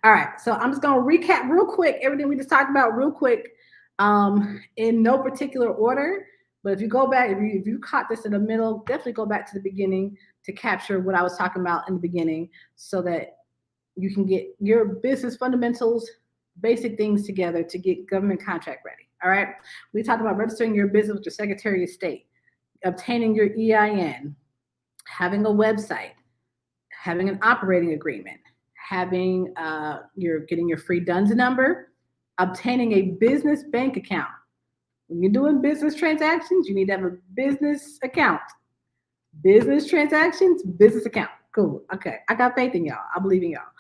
All right, so I'm just going to recap real quick everything we just talked about real quick, in no particular order. But if you go back, if you caught this in the middle, definitely go back to the beginning to capture what I was talking about in the beginning, so that you can get your business fundamentals, basic things together to get government contract ready. All right, we talked about registering your business with your Secretary of State, obtaining your EIN, having a website, having an operating agreement, having getting your free DUNS number, obtaining a business bank account. When you're doing business transactions, you need to have a business account. Business transactions, business account. Cool. Okay. I got faith in y'all. I believe in y'all.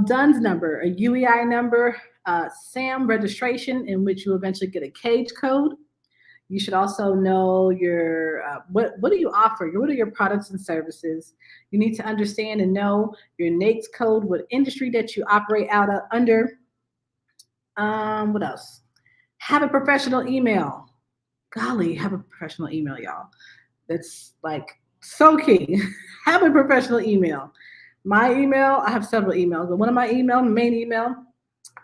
DUNS number, a UEI number, SAM registration, in which you eventually get a cage code. You should also know your what do you offer? What are your products and services? You need to understand and know your NAICS code, what industry that you operate out of under. What else? Have a professional email. Golly, have a professional email, y'all. That's like so key. Have a professional email. My email, I have several emails, but one of my main email,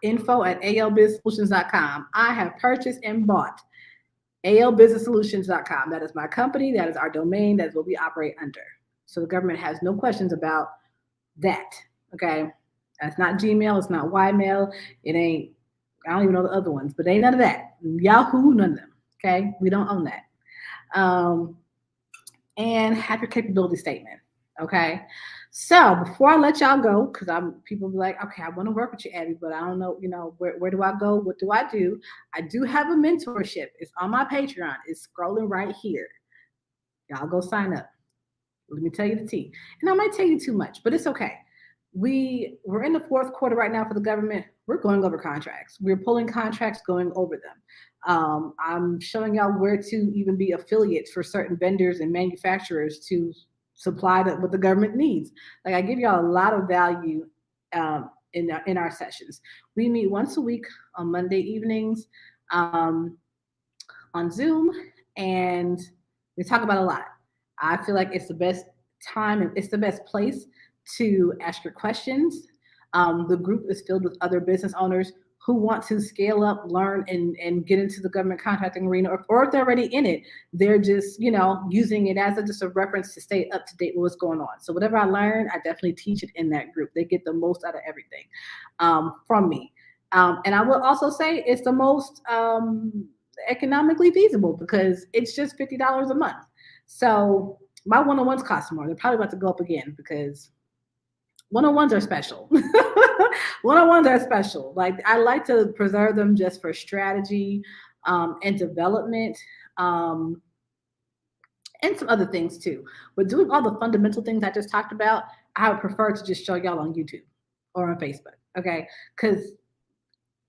info@albizsolutions.com. I have purchased and bought albusinesssolutions.com. That is my company. That is our domain. That is what we operate under. So the government has no questions about that. Okay. That's not Gmail. It's not Ymail. It ain't, I don't even know the other ones, but ain't none of that. Yahoo, none of them. Okay. We don't own that. And have your capability statement. Okay. So before I let y'all go, because people be like, okay, I want to work with you, Abby, but I don't know, where do I go? What do I do? I do have a mentorship. It's on my Patreon. It's scrolling right here. Y'all go sign up. Let me tell you the tea. And I might tell you too much, but it's okay. We're in the fourth quarter right now for the government. We're going over contracts. We're pulling contracts, going over them. I'm showing y'all where to even be affiliates for certain vendors and manufacturers to supply what the government needs. Like I give y'all a lot of value in our sessions. We meet once a week on Monday evenings on Zoom, and we talk about a lot. I feel like it's the best time and it's the best place to ask your questions. The group is filled with other business owners who want to scale up, learn, and get into the government contracting arena, or if they're already in it, they're just, using it as just a reference to stay up to date with what's going on. So whatever I learn, I definitely teach it in that group. They get the most out of everything from me. And I will also say it's the most economically feasible because it's just $50 a month. So my one-on-ones cost more. They're probably about to go up again because one-on-ones are special. One-on-ones are special. Like I like to preserve them just for strategy and development. Um, and some other things too. But doing all the fundamental things I just talked about, I would prefer to just show y'all on YouTube or on Facebook. Okay. Because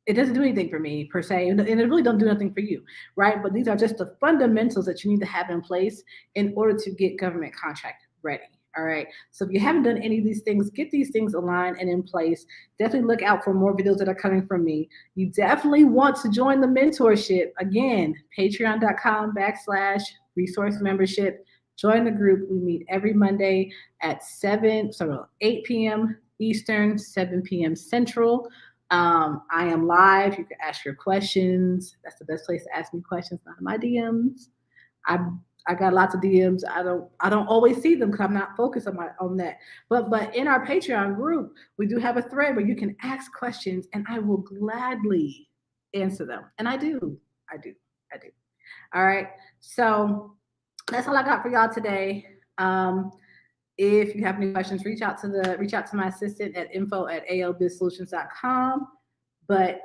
it doesn't do anything for me per se, and it really don't do nothing for you, right? But these are just the fundamentals that you need to have in place in order to get government contract ready. All right. So if you haven't done any of these things, get these things aligned and in place. Definitely look out for more videos that are coming from me. You definitely want to join the mentorship. Again, patreon.com/resource membership. Join the group. We meet every Monday at 8 p.m. Eastern, 7 p.m. Central. I am live. You can ask your questions. That's the best place to ask me questions, not in my DMs. I I got lots of DMs. I don't always see them because I'm not focused on that. But in our Patreon group, we do have a thread where you can ask questions and I will gladly answer them. And I do. I do. I do. All right. So that's all I got for y'all today. If you have any questions, reach out to my assistant at info@aobizsolutions.com. But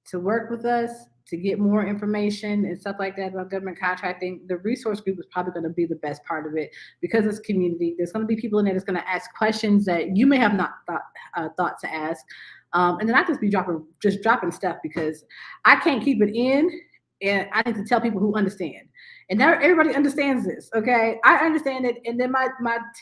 to work with us, to get more information and stuff like that about government contracting, the resource group is probably going to be the best part of it because it's community. There's going to be people in there that's going to ask questions that you may have not thought to ask. And then I just be dropping stuff because I can't keep it in, and I need to tell people who understand. And now everybody understands this, okay? I understand it, and then my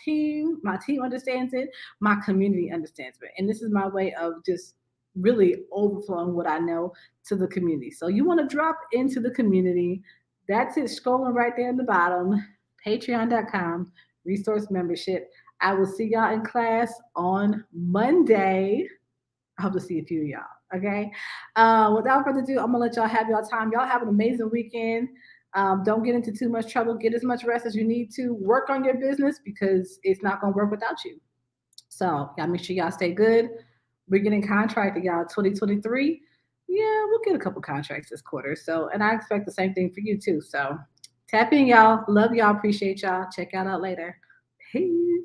team understands it, my community understands it, and this is my way of just really overflowing what I know to the community. So you want to drop into the community. That's it, scrolling right there in the bottom, patreon.com, resource membership. I will see y'all in class on Monday. I hope to see a few of y'all. Okay. Without further ado, I'm gonna let y'all have y'all time. Y'all have an amazing weekend. Don't get into too much trouble. Get as much rest as you need to. Work on your business because it's not gonna work without you. So y'all make sure y'all stay good. We're getting contracted, y'all. 2023. Yeah, we'll get a couple contracts this quarter. So, and I expect the same thing for you too. So tap in, y'all. Love y'all. Appreciate y'all. Check y'all out later. Peace.